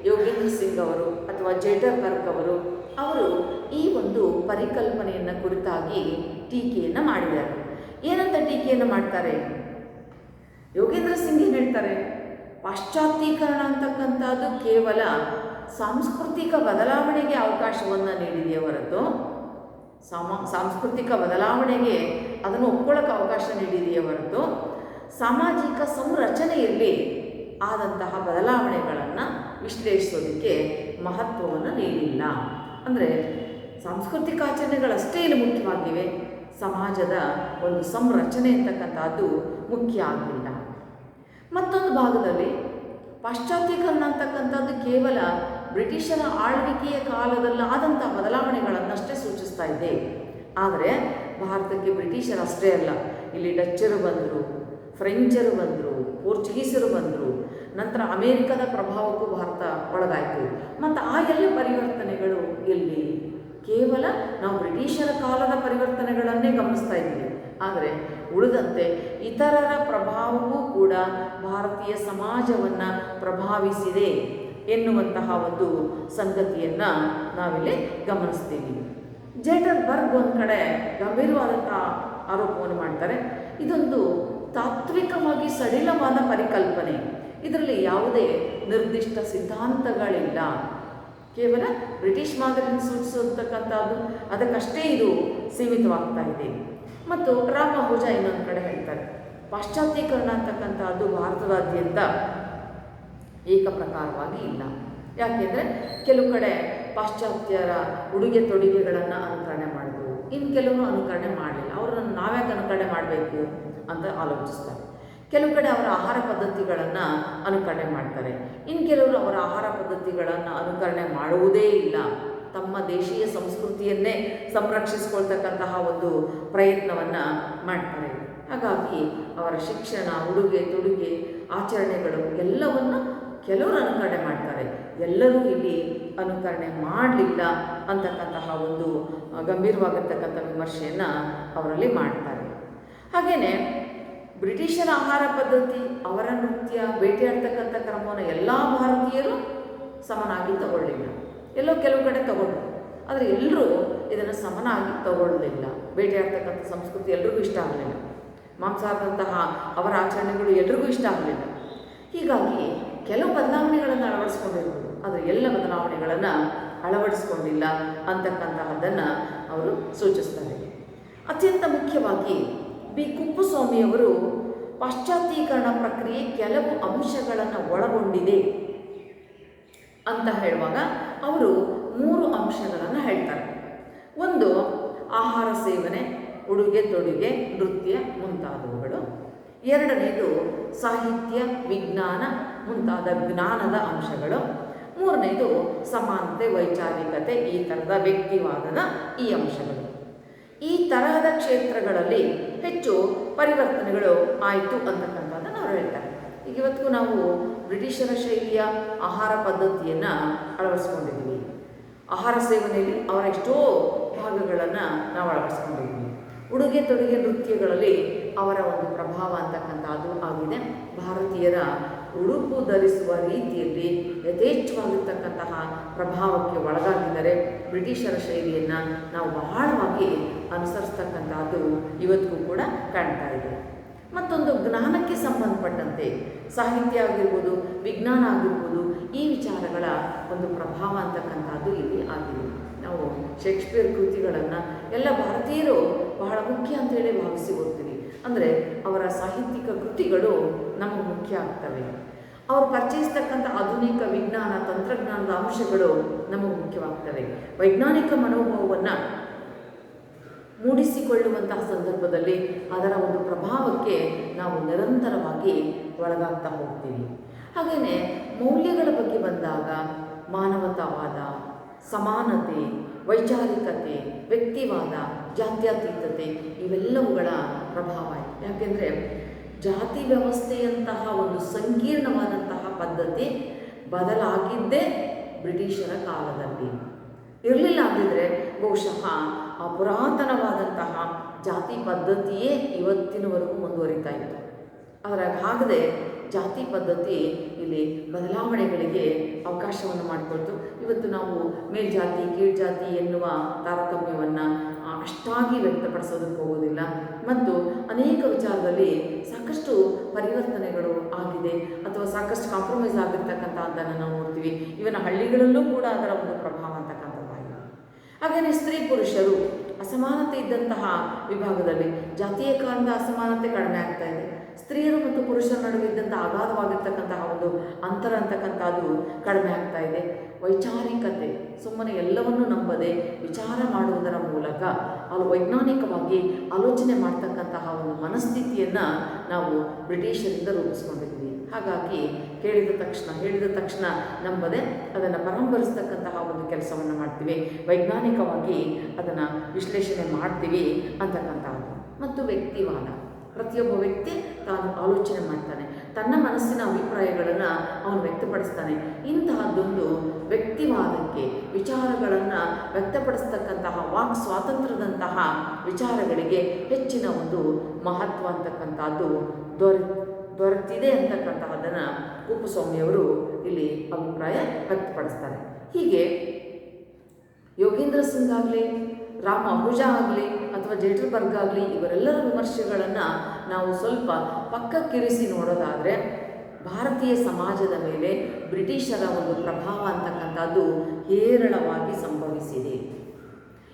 ಯೋಗೇಂದ್ರ ಸಿಂಗ್ ಅವರು ಅಥವಾ ಜೇಟರ್ ಬರ್ಗ್ ಅವರು ಈ ಒಂದು ಪರಿಕಲ್ಪನೆಯನ್ನು ಕುರಿತಾಗಿ ಟೀಕೆಯನ್ನು ಮಾಡಿದ್ದಾರೆ. ಏನಂತ ಟೀಕೆಯನ್ನು ಮಾಡ್ತಾರೆ? ಯೋಗೇಂದ್ರ ಸಿಂಗ್ ಏನು ಹೇಳ್ತಾರೆ? ಪಾಶ್ಚಾತ್ಯೀಕರಣ ಅಂತಕ್ಕಂಥದ್ದು ಕೇವಲ ಸಾಂಸ್ಕೃತಿಕ ಬದಲಾವಣೆಗೆ ಅವಕಾಶವನ್ನು ನೀಡಿದೆಯೇ ಹೊರತು ಸಾಂಸ್ಕೃತಿಕ ಬದಲಾವಣೆಗೆ ಅದನ್ನು ಒಪ್ಕೊಳ್ಳೋಕೆ ಅವಕಾಶ ನೀಡಿದೆಯೇ ಹೊರತು ಸಾಮಾಜಿಕ ಸಂರಚನೆಯಲ್ಲಿ ಆದಂತಹ ಬದಲಾವಣೆಗಳನ್ನು ವಿಶ್ಲೇಷಿಸೋದಕ್ಕೆ ಮಹತ್ವವನ್ನು ನೀಡಿಲ್ಲ. ಅಂದರೆ ಸಾಂಸ್ಕೃತಿಕ ಆಚರಣೆಗಳಷ್ಟೇ ಇಲ್ಲಿ ಮುಖ್ಯವಾಗಿವೆ, ಸಮಾಜದ ಒಂದು ಸಂರಚನೆ ಅಂತಕ್ಕಂಥದ್ದು ಮುಖ್ಯ ಆಗಲಿಲ್ಲ. ಮತ್ತೊಂದು ಭಾಗದಲ್ಲಿ ಪಾಶ್ಚಾತ್ಯೀಕರಣ ಅಂತಕ್ಕಂಥದ್ದು ಕೇವಲ ಬ್ರಿಟಿಷರ ಆಳ್ವಿಕೆಯ ಕಾಲದಲ್ಲಾದಂಥ ಬದಲಾವಣೆಗಳನ್ನಷ್ಟೇ ಸೂಚಿಸ್ತಾ ಇದೆ. ಆದರೆ ಭಾರತಕ್ಕೆ ಬ್ರಿಟಿಷರಷ್ಟೇ ಅಲ್ಲ, ಇಲ್ಲಿ ಡಚ್ಚರು ಬಂದರು, ಫ್ರೆಂಚರು ಬಂದರು, ಪೋರ್ಚುಗೀಸರು ಬಂದರು, ನಂತರ ಅಮೇರಿಕದ ಪ್ರಭಾವಕ್ಕೂ ಭಾರತ ಒಳಗಾಯಿತು. ಮತ್ತು ಆ ಎಲ್ಲ ಪರಿವರ್ತನೆಗಳು ಎಲ್ಲಿ? ಕೇವಲ ನಾವು ಬ್ರಿಟಿಷರ ಕಾಲದ ಪರಿವರ್ತನೆಗಳನ್ನೇ ಗಮನಿಸ್ತಾ ಇದ್ದೀವಿ. ಆದರೆ ಉಳಿದಂತೆ ಇತರರ ಪ್ರಭಾವವೂ ಕೂಡ ಭಾರತೀಯ ಸಮಾಜವನ್ನು ಪ್ರಭಾವಿಸಿದೆ ಎನ್ನುವಂತಹ ಒಂದು ಸಂಗತಿಯನ್ನು ನಾವಿಲ್ಲಿ ಗಮನಿಸ್ತೀವಿ. ಜೇಟರ್ ಬರ್ಗ್ ಒಂದು ಕಡೆ ಗಂಭೀರವಾದಂಥ ಆರೋಪವನ್ನು ಮಾಡ್ತಾರೆ. ಇದೊಂದು ತಾತ್ವಿಕವಾಗಿ ಸಡಿಲವಾದ ಪರಿಕಲ್ಪನೆ, ಇದರಲ್ಲಿ ಯಾವುದೇ ನಿರ್ದಿಷ್ಟ ಸಿದ್ಧಾಂತಗಳಿಲ್ಲ, ಕೇವಲ ಬ್ರಿಟಿಷ್ ಮಾದರಿಯನ್ನು ಸೂಚಿಸತಕ್ಕಂಥದ್ದು, ಅದಕ್ಕಷ್ಟೇ ಇದು ಸೀಮಿತವಾಗ್ತಾ ಇದೆ. ಮತ್ತು ರಾಮ್ ಅಹುಜಾ ಇನ್ನೊಂದು ಕಡೆ ಹೇಳ್ತಾರೆ, ಪಾಶ್ಚಾತ್ಯೀಕರಣ ಅಂತಕ್ಕಂಥದ್ದು ಭಾರತದಾದ್ಯಂತ ಏಕಪ್ರಕಾರವಾಗಿ ಇಲ್ಲ. ಯಾಕೆಂದರೆ ಕೆಲವು ಕಡೆ ಪಾಶ್ಚಾತ್ಯರ ಉಡುಗೆ ತೊಡುಗೆಗಳನ್ನು ಅನುಕರಣೆ ಮಾಡಿದ್ರು, ಇನ್ನು ಕೆಲವರು ಅನುಕರಣೆ ಮಾಡಲಿಲ್ಲ. ಅವರನ್ನು ನಾವ್ಯಾಕೆ ಅನುಕರಣೆ ಮಾಡಬೇಕು ಅಂತ ಆಲೋಚಿಸ್ತಾರೆ. ಕೆಲವು ಕಡೆ ಅವರ ಆಹಾರ ಪದ್ಧತಿಗಳನ್ನು ಅನುಕರಣೆ ಮಾಡ್ತಾರೆ, ಇನ್ನು ಕೆಲವರು ಅವರ ಆಹಾರ ಪದ್ಧತಿಗಳನ್ನು ಅನುಕರಣೆ ಮಾಡುವುದೇ ಇಲ್ಲ, ತಮ್ಮ ದೇಶೀಯ ಸಂಸ್ಕೃತಿಯನ್ನೇ ಸಂರಕ್ಷಿಸಿಕೊಳ್ತಕ್ಕಂತಹ ಒಂದು ಪ್ರಯತ್ನವನ್ನು ಮಾಡ್ತಾರೆ. ಹಾಗಾಗಿ ಅವರ ಶಿಕ್ಷಣ, ಉಡುಗೆ ತೊಡುಗೆ, ಆಚರಣೆಗಳು ಎಲ್ಲವನ್ನು ಕೆಲವರು ಅನುಕರಣೆ ಮಾಡ್ತಾರೆ, ಎಲ್ಲರೂ ಇಲ್ಲಿ ಅನುಕರಣೆ ಮಾಡಲಿಲ್ಲ ಅಂತಕ್ಕಂತಹ ಒಂದು ಗಂಭೀರವಾಗಿರ್ತಕ್ಕಂಥ ವಿಮರ್ಶೆಯನ್ನು ಅವರಲ್ಲಿ ಮಾಡ್ತಾರೆ. ಹಾಗೆಯೇ ಬ್ರಿಟಿಷರ ಆಹಾರ ಪದ್ಧತಿ, ಅವರ ನೃತ್ಯ, ಬೇಟೆಯಾಡ್ತಕ್ಕಂಥ ಕ್ರಮವನ್ನು ಎಲ್ಲ ಭಾರತೀಯರು ಸಮನಾಗಿ ತಗೊಳ್ಳಿಲ್ಲ. ಎಲ್ಲೋ ಕೆಲವು ಕಡೆ ತಗೊಂಡು, ಆದರೆ ಎಲ್ಲರೂ ಇದನ್ನು ಸಮನಾಗಿ ತಗೊಳ್ಳಲಿಲ್ಲ. ಬೇಟೆಯಾಡ್ತಕ್ಕಂಥ ಸಂಸ್ಕೃತಿ ಎಲ್ರಿಗೂ ಇಷ್ಟ ಆಗಲಿಲ್ಲ, ಮಾಂಸಾಹಾರದಂತಹ ಅವರ ಆಚರಣೆಗಳು ಎಲ್ರಿಗೂ ಇಷ್ಟ ಆಗಲಿಲ್ಲ. ಹೀಗಾಗಿ ಕೆಲವು ಬದಲಾವಣೆಗಳನ್ನು ಅಳವಡಿಸ್ಕೊಂಡಿರ್ಬೋದು, ಆದರೆ ಎಲ್ಲ ಬದಲಾವಣೆಗಳನ್ನು ಅಳವಡಿಸ್ಕೊಂಡಿಲ್ಲ ಅಂತಕ್ಕಂತಹದ್ದನ್ನು ಅವರು ಸೂಚಿಸ್ತಾರೆ. ಅತ್ಯಂತ ಮುಖ್ಯವಾಗಿ ಬಿ ಕುಪ್ಪುಸ್ವಾಮಿಯವರು ಪಾಶ್ಚಾತ್ಯೀಕರಣ ಪ್ರಕ್ರಿಯೆ ಕೆಲವು ಅಂಶಗಳನ್ನು ಒಳಗೊಂಡಿದೆ ಅಂತ ಹೇಳುವಾಗ ಅವರು 3 ಅಂಶಗಳನ್ನು ಹೇಳ್ತಾರೆ. ಒಂದು, ಆಹಾರ ಸೇವನೆ, ಉಡುಗೆ ತೊಡುಗೆ, ನೃತ್ಯ ಮುಂತಾದವುಗಳು. ಎರಡನೇದು ಸಾಹಿತ್ಯ, ವಿಜ್ಞಾನ ಮುಂತಾದ ಜ್ಞಾನದ ಅಂಶಗಳು. ಮೂರನೇದು ಸಮಾನತೆ, ವೈಚಾರಿಕತೆ, ಈ ಥರದ ವ್ಯಕ್ತಿವಾದದ ಈ ಅಂಶಗಳು. ಈ ತರಹದ ಕ್ಷೇತ್ರಗಳಲ್ಲಿ ಹೆಚ್ಚು ಪರಿವರ್ತನೆಗಳು ಆಯಿತು ಅಂತಕ್ಕಂಥದ್ದನ್ನು ಅವರು ಹೇಳ್ತಾರೆ. ಈಗ ಇವತ್ತಿಗೂ ನಾವು ಬ್ರಿಟಿಷರ ಶೈಲಿಯ ಆಹಾರ ಪದ್ಧತಿಯನ್ನು ಅಳವಡಿಸ್ಕೊಂಡಿದ್ದೀವಿ. ಆಹಾರ ಸೇವನೆಯಲ್ಲಿ ಅವರ ಎಷ್ಟೋ ಭಾಗಗಳನ್ನು ನಾವು ಅಳವಡಿಸ್ಕೊಂಡಿದ್ದೀವಿ. ಉಡುಗೆ ತೊಡುಗೆ ನೃತ್ಯಗಳಲ್ಲಿ ಅವರ ಒಂದು ಪ್ರಭಾವ ಅಂತಕ್ಕಂಥದ್ದು ಆಗಿದೆ. ಭಾರತೀಯರ ಉಡುಪು ಧರಿಸುವ ರೀತಿಯಲ್ಲಿ ಯಥೇಚ್ಛವಾಗಿರ್ತಕ್ಕಂತಹ ಪ್ರಭಾವಕ್ಕೆ ಒಳಗಾಗಿದ್ದರೆ ಬ್ರಿಟಿಷರ ಶೈಲಿಯನ್ನು ನಾವು ಬಹಳವಾಗಿ ಅನುಸರಿಸ್ತಕ್ಕಂಥದ್ದು ಇವತ್ತಿಗೂ ಕೂಡ ಕಾಣ್ತಾ ಇದೆ. ಮತ್ತೊಂದು, ಜ್ಞಾನಕ್ಕೆ ಸಂಬಂಧಪಟ್ಟಂತೆ ಸಾಹಿತ್ಯ ಆಗಿರ್ಬೋದು, ವಿಜ್ಞಾನ ಆಗಿರ್ಬೋದು, ಈ ವಿಚಾರಗಳ ಒಂದು ಪ್ರಭಾವ ಅಂತಕ್ಕಂಥದ್ದು ಇಲ್ಲಿ ಆಗಿದೆ. ನಾವು ಶೇಕ್ಸ್ಪಿಯರ್ ಕೃತಿಗಳನ್ನು ಎಲ್ಲ ಭಾರತೀಯರು ಬಹಳ ಮುಖ್ಯ ಅಂತೇಳಿ ಭಾವಿಸಿ ಓದ್ತೀವಿ. ಅಂದರೆ ಅವರ ಸಾಹಿತ್ಯಿಕ ಕೃತಿಗಳು ನಮಗೆ ಮುಖ್ಯ ಆಗ್ತವೆ. ಅವರು ಪರಿಚಯಿಸ್ತಕ್ಕಂಥ ಆಧುನಿಕ ವಿಜ್ಞಾನ, ತಂತ್ರಜ್ಞಾನದ ಅಂಶಗಳು ನಮಗೆ ಮುಖ್ಯವಾಗ್ತವೆ. ವೈಜ್ಞಾನಿಕ ಮನೋಭಾವವನ್ನು ಮೂಡಿಸಿಕೊಳ್ಳುವಂತಹ ಸಂದರ್ಭದಲ್ಲಿ ಅದರ ಒಂದು ಪ್ರಭಾವಕ್ಕೆ ನಾವು ನಿರಂತರವಾಗಿ ಒಳಗಾಗ್ತಾ ಹೋಗ್ತೀವಿ. ಹಾಗೆಯೇ ಮೌಲ್ಯಗಳ ಬಗ್ಗೆ ಬಂದಾಗ ಮಾನವತಾವಾದ, ಸಮಾನತೆ, ವೈಚಾರಿಕತೆ, ವ್ಯಕ್ತಿವಾದ, ಜಾತ್ಯತೀತತೆ ಇವೆಲ್ಲವುಗಳ ಪ್ರಭಾವ ಇದೆ. ಯಾಕೆಂದರೆ ಜಾತಿ ವ್ಯವಸ್ಥೆಯಂತಹ ಒಂದು ಸಂಕೀರ್ಣವಾದಂತಹ ಪದ್ಧತಿ ಬದಲಾಗಿದ್ದೇ ಬ್ರಿಟಿಷರ ಕಾಲದಲ್ಲಿ. ಇರಲಿಲ್ಲ ಅಂದಿದ್ರೆ ಬಹುಶಃ ಆ ಪುರಾತನವಾದಂತಹ ಜಾತಿ ಪದ್ಧತಿಯೇ ಇವತ್ತಿನವರೆಗೂ ಮುಂದುವರಿತಾ ಇತ್ತು. ಆದರೆ ಹಾಗದೆ ಜಾತಿ ಪದ್ಧತಿ ಇಲ್ಲಿ ಬದಲಾವಣೆಗಳಿಗೆ ಅವಕಾಶವನ್ನು ಮಾಡಿಕೊಳ್ತು. ಇವತ್ತು ನಾವು ಮೇಲ್ಜಾತಿ ಕೀಳ್ಜಾತಿ ಎನ್ನುವ ತಾರತಮ್ಯವನ್ನು ಅಷ್ಟಾಗಿ ವ್ಯಕ್ತಪಡಿಸೋದಕ್ಕೆ ಹೋಗೋದಿಲ್ಲ. ಮತ್ತು ಅನೇಕ ವಿಚಾರದಲ್ಲಿ ಸಾಕಷ್ಟು ಪರಿವರ್ತನೆಗಳು ಆಗಿದೆ ಅಥವಾ ಸಾಕಷ್ಟು ಕಾಂಪ್ರಮೈಸ್ ಆಗಿರ್ತಕ್ಕಂಥದ್ದನ್ನು ನಾವು ನೋಡ್ತೀವಿ. ಇವನ ಹಳ್ಳಿಗಳಲ್ಲೂ ಕೂಡ ಅದರ ಒಂದು ಪ್ರಭಾವ ಅಂತಕ್ಕಂಥದ್ದಾಗಿದೆ. ಹಾಗೆಯೇ ಸ್ತ್ರೀ ಪುರುಷರು ಅಸಮಾನತೆ ಇದ್ದಂತಹ ವಿಭಾಗದಲ್ಲಿ ಜಾತಿಯ ಕಾರಣದ ಅಸಮಾನತೆ ಕಡಿಮೆ ಆಗ್ತಾ ಇದೆ. ಸ್ತ್ರೀಯರು ಮತ್ತು ಪುರುಷರ ನಡುವೆ ಇದ್ದಂಥ ಅಗಾಧವಾಗಿರ್ತಕ್ಕಂತಹ ಒಂದು ಅಂತರ ಅಂತಕ್ಕಂಥದ್ದು ಕಡಿಮೆ ಆಗ್ತಾ ಇದೆ. ವೈಚಾರಿಕತೆ, ಸುಮ್ಮನೆ ಎಲ್ಲವನ್ನೂ ನಂಬದೆ ವಿಚಾರ ಮಾಡುವುದರ ಮೂಲಕ ವೈಜ್ಞಾನಿಕವಾಗಿ ಆಲೋಚನೆ ಮಾಡ್ತಕ್ಕಂತಹ ಒಂದು ಮನಸ್ಥಿತಿಯನ್ನು ನಾವು ಬ್ರಿಟಿಷರಿಂದ ರೂಪಿಸ್ಕೊಂಡಿದ್ವಿ. ಹಾಗಾಗಿ ಹೇಳಿದ ತಕ್ಷಣ ನಂಬದೆ ಅದನ್ನು ಪರಂಪರಿಸ್ತಕ್ಕಂತಹ ಒಂದು ಕೆಲಸವನ್ನು ಮಾಡ್ತೀವಿ, ವೈಜ್ಞಾನಿಕವಾಗಿ ಅದನ್ನು ವಿಶ್ಲೇಷಣೆ ಮಾಡ್ತೀವಿ ಅಂತಕ್ಕಂಥದ್ದು. ಮತ್ತು ವ್ಯಕ್ತಿವಾದ, ಪ್ರತಿಯೊಬ್ಬ ವ್ಯಕ್ತಿ ತಾನು ಆಲೋಚನೆ ಮಾಡ್ತಾನೆ, ತನ್ನ ಮನಸ್ಸಿನ ಅಭಿಪ್ರಾಯಗಳನ್ನು ಅವನು ವ್ಯಕ್ತಪಡಿಸ್ತಾನೆ. ಇಂತಹದ್ದೊಂದು ವ್ಯಕ್ತಿವಾದಕ್ಕೆ, ವಿಚಾರಗಳನ್ನು ವ್ಯಕ್ತಪಡಿಸ್ತಕ್ಕಂತಹ ವಾಕ್ ಸ್ವಾತಂತ್ರ್ಯದಂತಹ ವಿಚಾರಗಳಿಗೆ ಹೆಚ್ಚಿನ ಒಂದು ಮಹತ್ವ ಅಂತಕ್ಕಂಥದ್ದು ದೊರೆತಿದೆ ಅಂತಕ್ಕಂತಹದ್ದನ್ನು ಕುಪ್ಪುಸ್ವಾಮಿಯವರು ಇಲ್ಲಿ ಅಭಿಪ್ರಾಯ ವ್ಯಕ್ತಪಡಿಸ್ತಾರೆ. ಹೀಗೆ ಯೋಗೇಂದ್ರ ಸಿಂಗ್ ಆಗಲಿ, ರಾಮ್ ಅಹುಜಾ ಆಗಲಿ ಅಥವಾ ಜೇಟರ್ಬರ್ಗ್ ಆಗಲಿ ಇವರೆಲ್ಲರ ವಿಮರ್ಶೆಗಳನ್ನು ನಾವು ಸ್ವಲ್ಪ ಪಕ್ಕಕ್ಕಿರಿಸಿ ನೋಡೋದಾದರೆ ಭಾರತೀಯ ಸಮಾಜದ ಮೇಲೆ ಬ್ರಿಟಿಷರ ಒಂದು ಪ್ರಭಾವ ಅಂತಕ್ಕಂಥದ್ದು ಹೇರಳವಾಗಿ ಸಂಭವಿಸಿದೆ.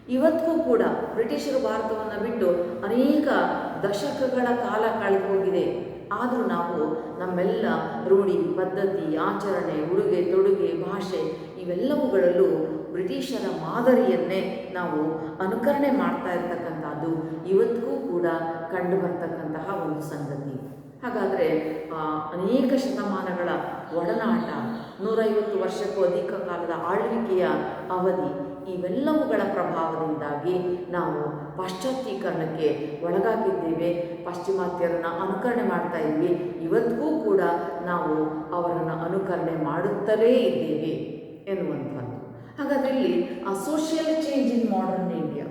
ಇವತ್ತಿಗೂ ಕೂಡ ಬ್ರಿಟಿಷರು ಭಾರತವನ್ನು ಬಿಟ್ಟು ಅನೇಕ ದಶಕಗಳ ಕಾಲ ಕಳೆದು ಹೋಗಿದೆ. ಆದರೂ ನಾವು ನಮ್ಮೆಲ್ಲ ರೂಢಿ, ಪದ್ಧತಿ, ಆಚರಣೆ, ಉಡುಗೆ ತೊಡುಗೆ, ಭಾಷೆ ಇವೆಲ್ಲವುಗಳಲ್ಲೂ ಬ್ರಿಟಿಷರ ಮಾದರಿಯನ್ನೇ ನಾವು ಅನುಕರಣೆ ಮಾಡ್ತಾ ಇರ್ತಕ್ಕಂಥದ್ದು ಇವತ್ತಿಗೂ ಕೂಡ ಕಂಡು ಬರ್ತಕ್ಕಂತಹ ಒಂದು ಸಂಗತಿ. ಹಾಗಾದರೆ ಅನೇಕ ಶತಮಾನಗಳ ಒಡನಾಟ, 150 ವರ್ಷಕ್ಕೂ ಅಧಿಕ ಕಾಲದ ಆಳ್ವಿಕೆಯ ಅವಧಿ ಇವೆಲ್ಲವುಗಳ ಪ್ರಭಾವದಿಂದಾಗಿ ನಾವು ಪಾಶ್ಚಾತ್ಯೀಕರಣಕ್ಕೆ ಒಳಗಾಗಿದ್ದೇವೆ, ಪಾಶ್ಚಿಮಾತ್ಯರನ್ನು ಅನುಕರಣೆ ಮಾಡ್ತಾ ಇದ್ವಿ. ಇವತ್ತಿಗೂ ಕೂಡ ನಾವು ಅವರನ್ನು ಅನುಕರಣೆ ಮಾಡುತ್ತಲೇ ಇದ್ದೇವೆ ಎನ್ನುವಂಥದ್ದು. ಹಾಗಾದರೆ ಇಲ್ಲಿ social change in modern India,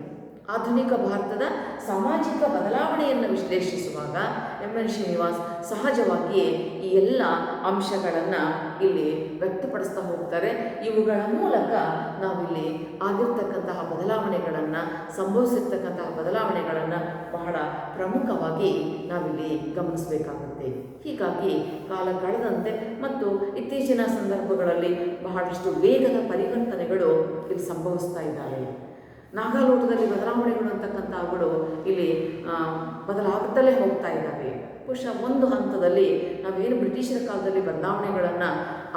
ಆಧುನಿಕ ಭಾರತದ ಸಾಮಾಜಿಕ ಬದಲಾವಣೆಯನ್ನು ವಿಶ್ಲೇಷಿಸುವಾಗ ಎನ್ ಶ್ರೀನಿವಾಸ್ ಸಹಜವಾಗಿಯೇ ಈ ಎಲ್ಲ ಅಂಶಗಳನ್ನು ಇಲ್ಲಿ ವ್ಯಕ್ತಪಡಿಸ್ತಾ ಹೋಗ್ತಾರೆ. ಇವುಗಳ ಮೂಲಕ ನಾವಿಲ್ಲಿ ಆಗಿರ್ತಕ್ಕಂತಹ ಬದಲಾವಣೆಗಳನ್ನು, ಸಂಭವಿಸಿರ್ತಕ್ಕಂತಹ ಬದಲಾವಣೆಗಳನ್ನು ಬಹಳ ಪ್ರಮುಖವಾಗಿ ನಾವಿಲ್ಲಿ ಗಮನಿಸಬೇಕಾಗುತ್ತೆ. ಹೀಗಾಗಿ ಕಾಲ ಕಳೆದಂತೆ ಮತ್ತು ಇತ್ತೀಚಿನ ಸಂದರ್ಭಗಳಲ್ಲಿ ಬಹಳಷ್ಟು ವೇಗದ ಪರಿವರ್ತನೆಗಳು ಇಲ್ಲಿ ಸಂಭವಿಸ್ತಾ ಇದ್ದಾವೆ. ನಾಗಾಲೋಟದಲ್ಲಿ ಬದಲಾವಣೆಗಳು ಅಂತಕ್ಕಂಥವುಗಳು ಇಲ್ಲಿ ಬದಲಾಗುತ್ತಲೇ ಹೋಗ್ತಾ ಇದ್ದಾವೆ. ಬಹುಶಃ ಒಂದು ಹಂತದಲ್ಲಿ ನಾವೇನು ಬ್ರಿಟಿಷರ ಕಾಲದಲ್ಲಿ ಬದಲಾವಣೆಗಳನ್ನು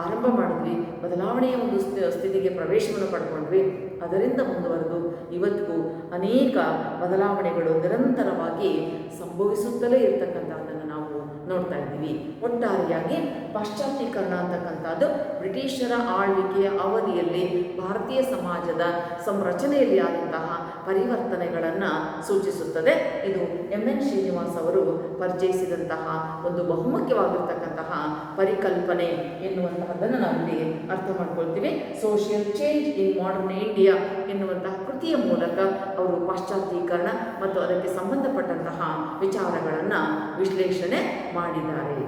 ಆರಂಭ ಮಾಡಿದ್ವಿ, ಬದಲಾವಣೆಯ ಒಂದು ಸ್ಥಿತಿಗೆ ಪ್ರವೇಶವನ್ನು ಪಡ್ಕೊಂಡ್ವಿ, ಅದರಿಂದ ಮುಂದುವರೆದು ಇವತ್ತಿಗೂ ಅನೇಕ ಬದಲಾವಣೆಗಳು ನಿರಂತರವಾಗಿ ಸಂಭವಿಸುತ್ತಲೇ ಇರತಕ್ಕಂಥದ್ದನ್ನು ನಾವು ನೋಡ್ತಾ ಇದ್ದೀವಿ. ಒಟ್ಟಾರೆಯಾಗಿ ಪಾಶ್ಚಾತ್ಯೀಕರಣ ಅಂತಕ್ಕಂಥದ್ದು ಬ್ರಿಟಿಷರ ಆಳ್ವಿಕೆಯ ಅವಧಿಯಲ್ಲಿ ಭಾರತೀಯ ಸಮಾಜದ ಸಂರಚನೆಯಲ್ಲಿ ಆದಂತಹ ಪರಿವರ್ತನೆಗಳನ್ನು ಸೂಚಿಸುತ್ತದೆ. ಇದು ಎನ್ ಶ್ರೀನಿವಾಸ್ ಅವರು ಪರಿಚಯಿಸಿದಂತಹ ಒಂದು ಬಹುಮುಖ್ಯವಾಗಿರ್ತಕ್ಕಂತಹ ಪರಿಕಲ್ಪನೆ ಎನ್ನುವಂತಹದ್ದನ್ನು ನಾವಿಲ್ಲಿ ಅರ್ಥ ಮಾಡ್ಕೊಳ್ತೀವಿ. Social change in modern India ಎನ್ನುವಂತಹ ಕೃತಿಯ ಮೂಲಕ ಅವರು ಪಾಶ್ಚಾತ್ಯೀಕರಣ ಮತ್ತು ಅದಕ್ಕೆ ಸಂಬಂಧಪಟ್ಟಂತಹ ವಿಚಾರಗಳನ್ನು ವಿಶ್ಲೇಷಣೆ ಮಾಡಿದ್ದಾರೆ.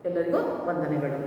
ಎಲ್ಲರಿಗೂ ವಂದನೆಗಳು.